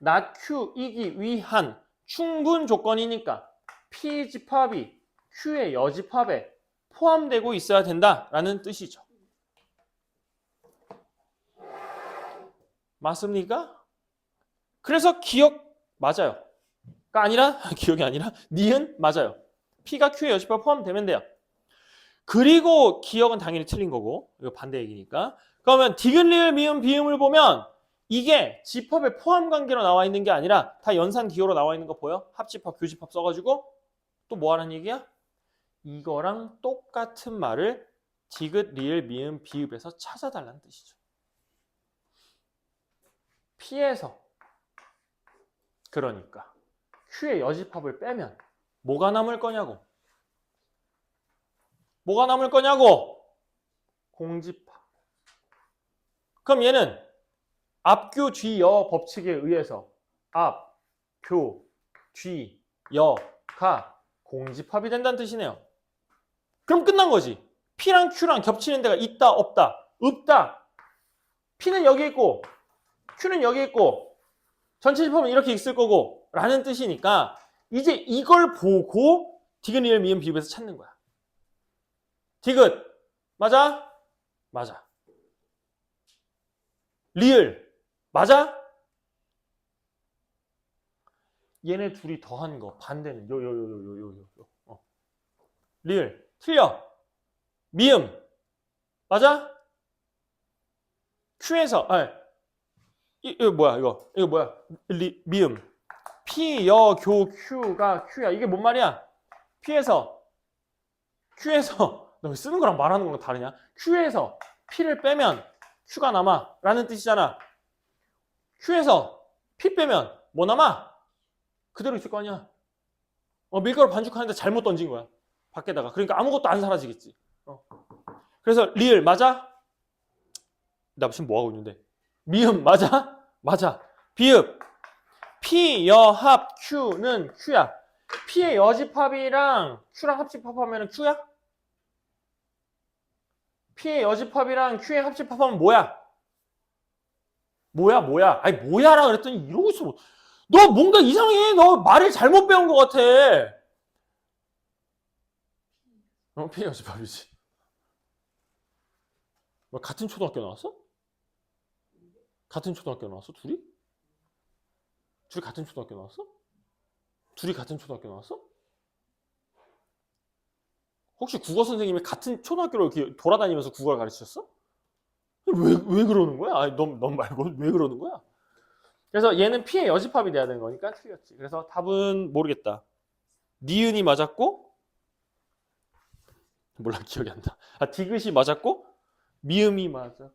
not Q이기 위한 충분 조건이니까 P 집합이 Q의 여집합에 포함되고 있어야 된다라는 뜻이죠. 맞습니까? 그래서 기억 맞아요. 가 아니라 기억이 아니라 니은 맞아요. P가 Q의 여집합 포함되면 돼요. 그리고 기억은 당연히 틀린 거고 이거 반대 얘기니까. 그러면 디귿, 리을, 미음, 비음을 보면 이게 집합의 포함 관계로 나와 있는 게 아니라 다 연산 기호로 나와 있는 거 보여? 합집합, 교집합 써가지고 또 뭐 하는 얘기야? 이거랑 똑같은 말을 디귿, 리을, 미음, 비읍에서 찾아달라는 뜻이죠. P에서 그러니까 Q의 여집합을 빼면 뭐가 남을 거냐고. 뭐가 남을 거냐고. 공집합. 그럼 얘는 앞교, 뒤여 법칙에 의해서 앞, 교, 뒤, 여가 공집합이 된다는 뜻이네요. 그럼 끝난 거지. P랑 Q랑 겹치는 데가 있다, 없다? 없다. P는 여기 있고 Q는 여기 있고 전체 집합은 이렇게 있을 거고 라는 뜻이니까 이제 이걸 보고 디귿, 리을, 미음, 비읍에서 찾는 거야. 디귿 맞아? 맞아. 리을 맞아? 얘네 둘이 더한 거 반대는 요. 리을 틀려. 미음 맞아? Q에서 이거 뭐야 이거 뭐야? 미음 P, 여, 교, Q가 Q야. 이게 뭔 말이야? P에서 Q에서 너 왜 쓰는 거랑 말하는 거랑 다르냐? Q에서 P를 빼면 Q가 남아 라는 뜻이잖아. Q에서 P 빼면 뭐 남아? 그대로 있을 거 아니야. 밀가루 반죽하는데 잘못 던진 거야. 밖에다가. 그러니까 아무것도 안 사라지겠지. 그래서 리을 맞아? 나 지금 뭐 하고 있는데? 미음 맞아? 맞아. 비읍 P 여합 Q는 Q야. P의 여집합이랑 Q랑 합집합하면 Q야? P의 여집합이랑 Q의 합집합하면 뭐야? 뭐야? 아니 뭐야라 그랬더니 이러고 있어. 너 뭔가 이상해. 너 말을 잘못 배운 것 같아. P의 여집합이지. 뭐 같은 초등학교 나왔어? 같은 초등학교 나왔어? 둘이? 둘이 같은 초등학교 나왔어? 둘이 같은 초등학교 나왔어? 혹시 국어 선생님이 같은 초등학교로 이렇게 돌아다니면서 국어를 가르치셨어? 왜 그러는 거야? 아니, 넌 말고 왜 그러는 거야? 그래서 얘는 P의 여집합이 돼야 되는 거니까 틀렸지. 그래서 답은 모르겠다. 니은이 맞았고, 몰라, 기억이 안 나. 아, 디귿이 맞았고, 미음이 맞아.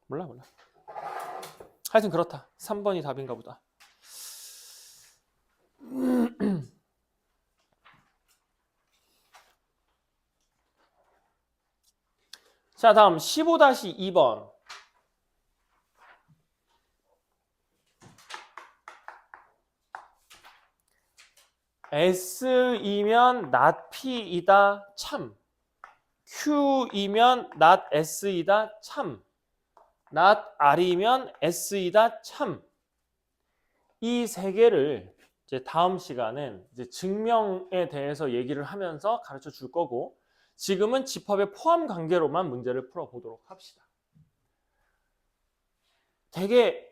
몰라. 하여튼 그렇다. 3번이 답인가 보다. 자, 다음 15-2번. S이면 not P이다 참. Q이면 not S이다 참. not R이면 S이다 참. 이 세 개를 이제 다음 시간은 이제 증명에 대해서 얘기를 하면서 가르쳐 줄 거고, 지금은 집합의 포함 관계로만 문제를 풀어보도록 합시다. 되게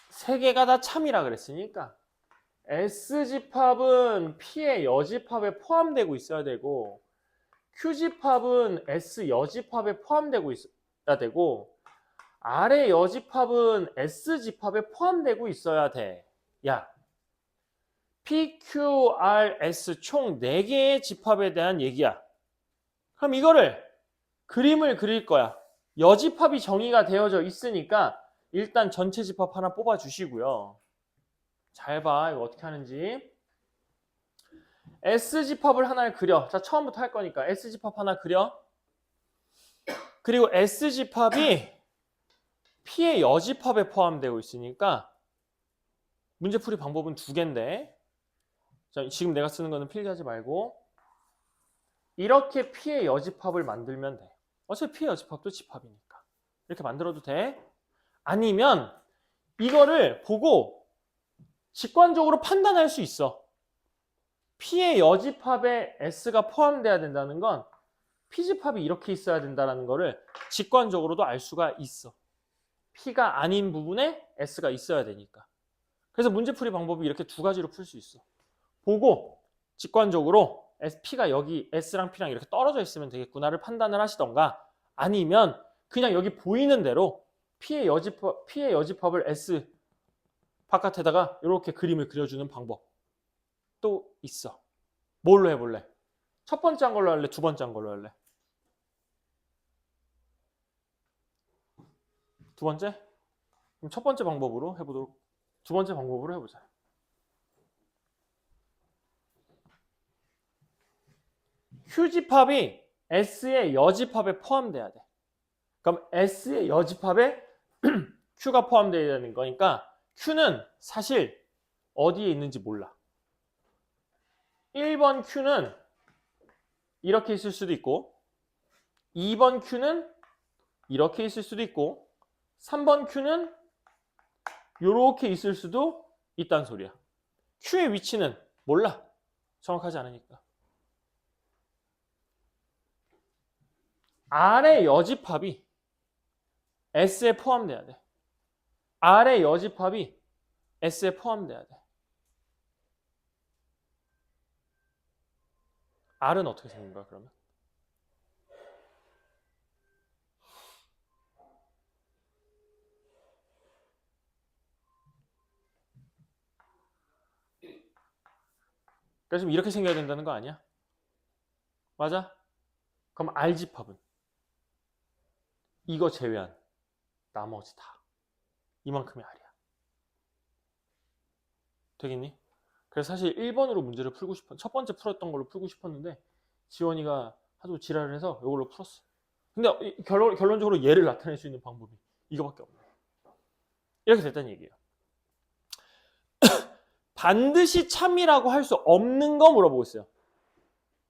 세 개가 다 참이라 그랬으니까 S집합은 P의 여집합에 포함되고 있어야 되고, Q집합은 S 여집합에 포함되고 있어야 되고, R의 여집합은 S집합에 포함되고 있어야 돼. 야, P, Q, R, S 총 4개의 집합에 대한 얘기야. 그럼 이거를 그림을 그릴 거야. 여집합이 정의가 되어져 있으니까 일단 전체 집합 하나 뽑아 주시고요. 잘 봐. 이거 어떻게 하는지. S집합을 하나를 그려. 자, 처음부터 할 거니까 S집합 하나 그려. 그리고 S집합이 P의 여집합에 포함되고 있으니까 문제풀이 방법은 2개인데, 자, 지금 내가 쓰는 거는 필기하지 말고 이렇게 P의 여집합을 만들면 돼. 어차피 P의 여집합도 집합이니까. 이렇게 만들어도 돼. 아니면 이거를 보고 직관적으로 판단할 수 있어. P의 여집합에 S가 포함돼야 된다는 건 P집합이 이렇게 있어야 된다는 거를 직관적으로도 알 수가 있어. P가 아닌 부분에 S가 있어야 되니까. 그래서 문제풀이 방법이 이렇게 2가지로 풀 수 있어. 보고 직관적으로 P가 여기 S랑 P랑 이렇게 떨어져 있으면 되겠구나를 판단을 하시던가, 아니면 그냥 여기 보이는 대로 P의 여집합을 S 바깥에다가 이렇게 그림을 그려주는 방법도 있어. 뭘로 해볼래? 첫 번째 한 걸로 할래? 두 번째 한 걸로 할래? 두 번째? 그럼 첫 번째 방법으로 해보도록, 두 번째 방법으로 해보자. Q집합이 S의 여집합에 포함돼야 돼. 그럼 S의 여집합에 Q가 포함되어야 되는 거니까 Q는 사실 어디에 있는지 몰라. 1번 Q는 이렇게 있을 수도 있고, 2번 Q는 이렇게 있을 수도 있고, 3번 Q는 이렇게 있을 수도 있다는 소리야. Q의 위치는 몰라. 정확하지 않으니까. R의 여집합이 S에 포함돼야 돼. R의 여집합이 S에 포함돼야 돼. R은 어떻게 생긴 거야, 그러면? 그래서 좀 이렇게 생겨야 된다는 거 아니야? 맞아? 그럼 R집합은 이거 제외한 나머지 다 이만큼의 R이야. 되겠니? 그래서 사실 1번으로 문제를 풀고 첫 번째 풀었던 걸로 풀고 싶었는데 지원이가 하도 지랄을 해서 이걸로 풀었어. 근데 결론적으로 얘를 나타낼 수 있는 방법이 이거밖에 없네. 이렇게 됐다는 얘기예요. 반드시 참이라고 할 수 없는 거 물어보고 있어요.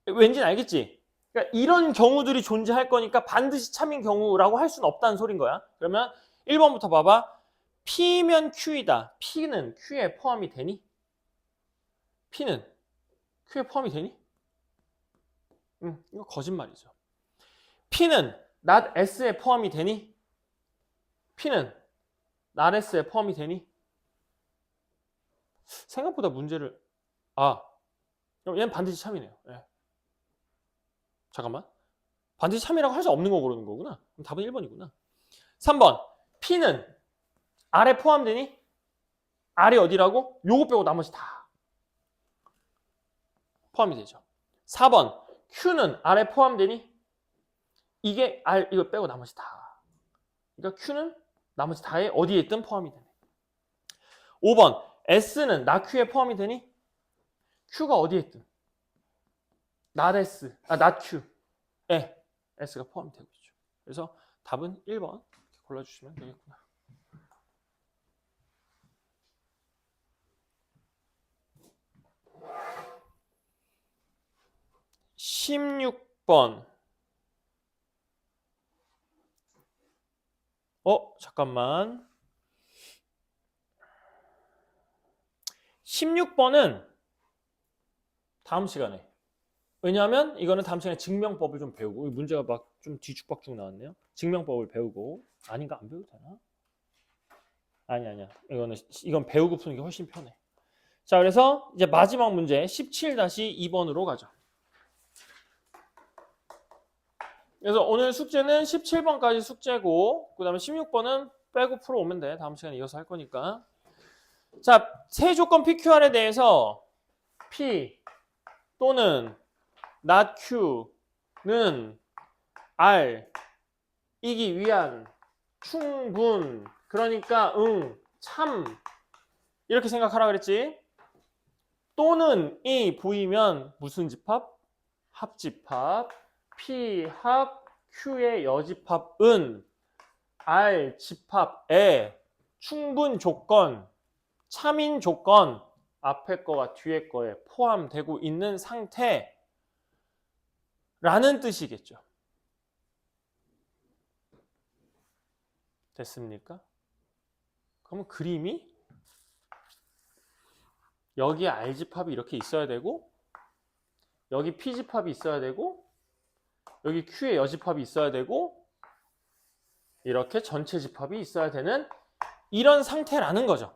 왠지는 알겠지? 그러니까 이런 경우들이 존재할 거니까 반드시 참인 경우라고 할 수는 없다는 소린 거야. 그러면 1번부터 봐봐. P면 Q이다. P는 Q에 포함이 되니? P는 Q에 포함이 되니? 이거 거짓말이죠. P는 not S에 포함이 되니? P는 not S에 포함이 되니? 생각보다 문제를 그럼 얘는 반드시 참이네요. 네. 잠깐만. 반드시 참이라고 할 수 없는 거 고르는 거구나. 그럼 답은 1번이구나. 3번. P는 R에 포함되니? R이 어디라고? 요거 빼고 나머지 다 포함이 되죠. 4번. Q는 R에 포함되니? 이게 R 이거 빼고 나머지 다. 그러니까 Q는 나머지 다에 어디에 있든 포함이 되네. 5번. S는 not Q에 포함이 되니? Q가 어디에 있든 not S, not Q에 S가 포함이 되고 있죠. 그래서 답은 1번 골라주시면 되겠구나. (16번) 잠깐만. 16번은 다음 시간에. 왜냐하면 이거는 다음 시간에 증명법을 좀 배우고 문제가 막 좀 뒤죽박죽 나왔네요. 증명법을 배우고 아닌가 안 배워도 되나? 아니야. 이건 배우고 푸는 게 훨씬 편해. 자, 그래서 이제 마지막 문제 17-2번으로 가죠. 그래서 오늘 숙제는 17번까지 숙제고 그 다음에 16번은 빼고 풀어오면 돼. 다음 시간에 이어서 할 거니까. 자, 세 조건 PQR에 대해서 P 또는 not Q는 R이기 위한 충분, 그러니까 참 이렇게 생각하라 그랬지. 또는 이 보이면 무슨 집합? 합집합. P 합 Q의 여집합은 R 집합에 충분 조건, 참인 조건, 앞에 거와 뒤에 거에 포함되고 있는 상태라는 뜻이겠죠. 됐습니까? 그러면 그림이 여기에 R집합이 이렇게 있어야 되고 여기 P집합이 있어야 되고 여기 Q의 여집합이 있어야 되고 이렇게 전체 집합이 있어야 되는 이런 상태라는 거죠.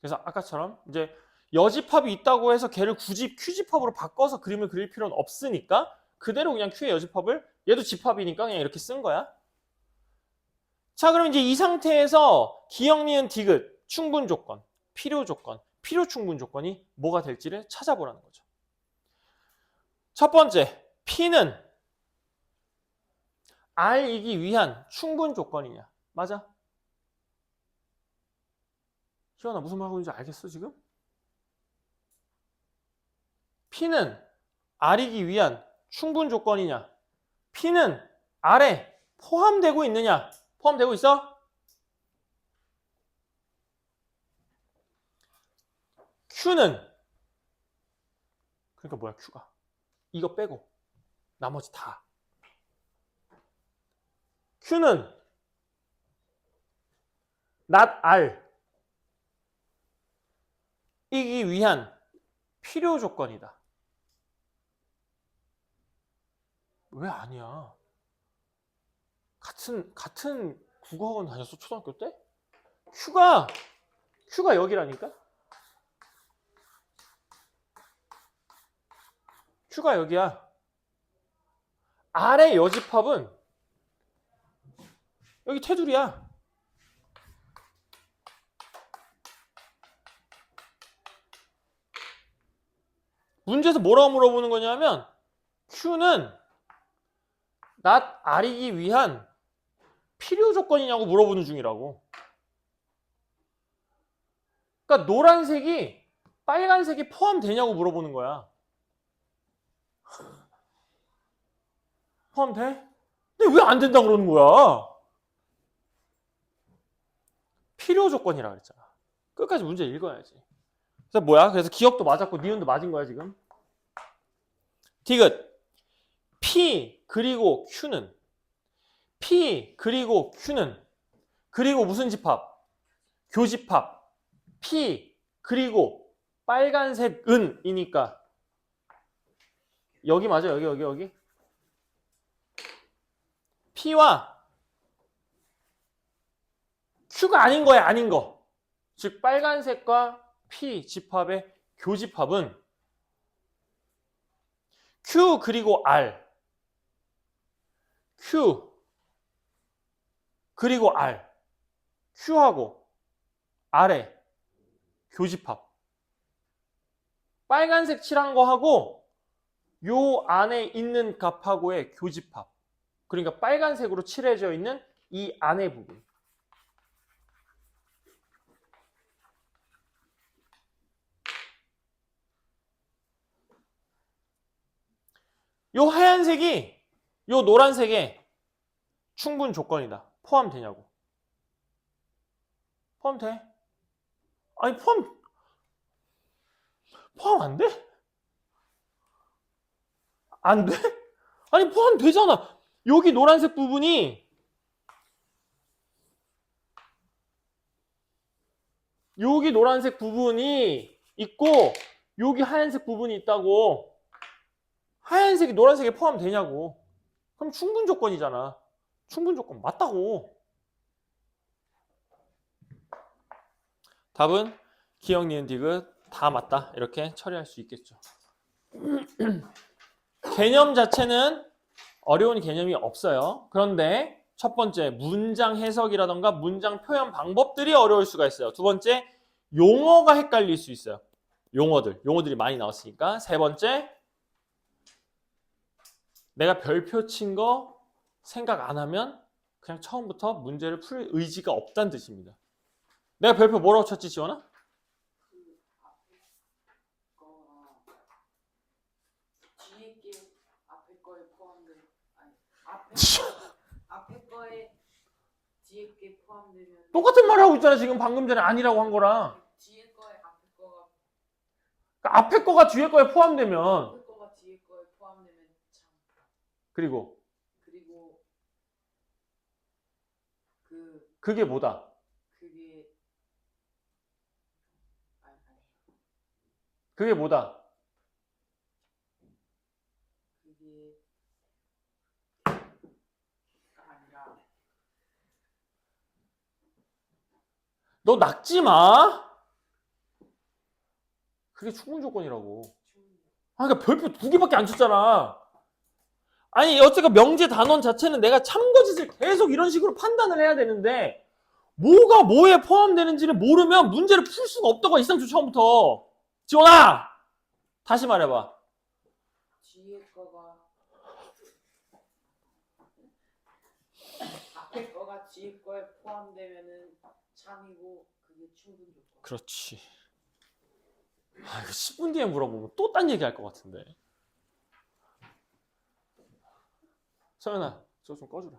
그래서 아까처럼 이제 여집합이 있다고 해서 걔를 굳이 Q집합으로 바꿔서 그림을 그릴 필요는 없으니까 그대로 그냥 Q의 여집합을 얘도 집합이니까 그냥 이렇게 쓴 거야. 자, 그럼 이제 이 상태에서 기역, 니은, 디귿 충분 조건, 필요 조건, 필요 충분 조건이 뭐가 될지를 찾아보라는 거죠. 첫 번째, P는 R이기 위한 충분 조건이냐? 맞아? 희원아, 무슨 말 하고 있는지 알겠어 지금? P는 R이기 위한 충분 조건이냐? P는 R에 포함되고 있느냐? 포함되고 있어? Q는 그러니까 뭐야 Q가? 이거 빼고 나머지 다. Q는 not R 이기 위한 필요 조건이다. 왜 아니야? 같은 국어학원 다녔어 초등학교 때? Q가 여기라니까? Q가 여기야. R의 여집합은 여기 테두리야. 문제에서 뭐라고 물어보는 거냐면 Q는 not R이기 위한 필요 조건이냐고 물어보는 중이라고. 그러니까 노란색이 빨간색이 포함되냐고 물어보는 거야. 포함돼? 근데 왜 안 된다고 그러는 거야? 필요 조건이라 그랬잖아. 끝까지 문제 읽어야지. 그래서 뭐야? 그래서 기억도 맞았고 니은도 맞은 거야 지금. 디귿. P 그리고 Q는 P 그리고 Q는 그리고 무슨 집합? 교집합. P 그리고 빨간색 은이니까 여기 맞아. 여기. P와 Q가 아닌 거야. 아닌 거. 즉 빨간색과 P 집합의 교집합은 Q 그리고 R, Q 그리고 R, Q하고 R의 교집합. 빨간색 칠한 거하고 요 안에 있는 값하고의 교집합. 그러니까 빨간색으로 칠해져 있는 이 안의 부분. 요 하얀색이 요 노란색에 충분 조건이다. 포함되냐고. 포함돼? 아니 포함 안 돼? 안 돼? 아니 포함되잖아. 여기 노란색 부분이 여기 노란색 부분이 있고 여기 하얀색 부분이 있다고. 하얀색이 노란색에 포함되냐고. 그럼 충분 조건이잖아. 충분 조건 맞다고. 답은 기억, 니은, 디귿 다 맞다. 이렇게 처리할 수 있겠죠. 개념 자체는 어려운 개념이 없어요. 그런데 첫 번째 문장 해석이라던가 문장 표현 방법들이 어려울 수가 있어요. 두 번째 용어가 헷갈릴 수 있어요. 용어들이 많이 나왔으니까. 세 번째 내가 별표 친 거 생각 안 하면 그냥 처음부터 문제를 풀 의지가 없다는 뜻입니다. 내가 별표 뭐라고 쳤지, 지원아? 뒤에 게 앞에 거에 포함된 아니 앞에 거에 뒤에 게 포함되면 똑같은 말 하고 있잖아. 지금 방금 전에 아니라고 한 거랑. 뒤에 거에 앞에 거가 그러니까 앞에 거가 뒤에 거에 포함되면 앞에 거가 뒤에 거에 포함되면 참 그리고 그게 그게 뭐다? 아니 그게 뭐다? 그게가 아니라 너 낙지 마. 그게 충분 조건이라고. 아, 그러니까 별표 2개밖에 안 쳤잖아. 아니 여태까 명제 단원 자체는 내가 참거짓을 계속 이런 식으로 판단을 해야 되는데 뭐가 뭐에 포함되는지를 모르면 문제를 풀 수가 없다고 이상초 처음부터. 지원아! 다시 말해봐. 뒤에 거가 앞에 거가 뒤에 거에 포함되면은 참이고 그게 충분 조건. 그렇지. 아, 이거 10분 뒤에 물어보면 또 딴 얘기 할 것 같은데. 서연아, 저거 좀 꺼주라.